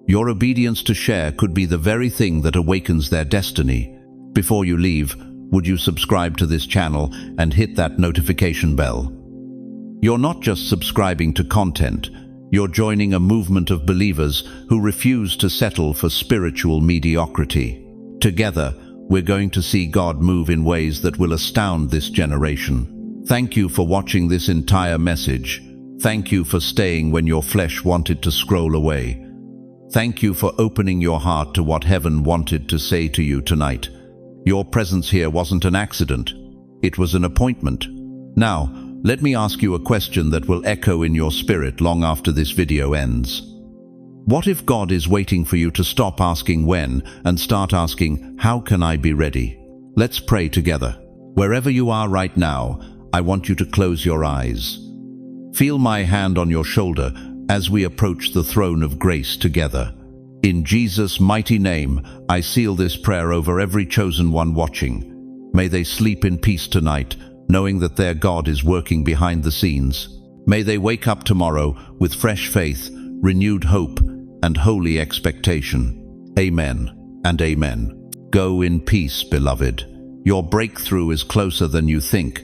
S1: Your obedience to share could be the very thing that awakens their destiny. Before you leave, would you subscribe to this channel and hit that notification bell? You're not just subscribing to content, you're joining a movement of believers who refuse to settle for spiritual mediocrity. Together, we're going to see God move in ways that will astound this generation. Thank you for watching this entire message. Thank you for staying when your flesh wanted to scroll away. Thank you for opening your heart to what heaven wanted to say to you tonight. Your presence here wasn't an accident. It was an appointment. Now, let me ask you a question that will echo in your spirit long after this video ends. What if God is waiting for you to stop asking when and start asking, how can I be ready? Let's pray together. Wherever you are right now, I want you to close your eyes. Feel my hand on your shoulder as we approach the throne of grace together. In Jesus' mighty name, I seal this prayer over every chosen one watching. May they sleep in peace tonight, knowing that their God is working behind the scenes. May they wake up tomorrow with fresh faith, renewed hope, and holy expectation. Amen and amen. Go in peace, beloved. Your breakthrough is closer than you think,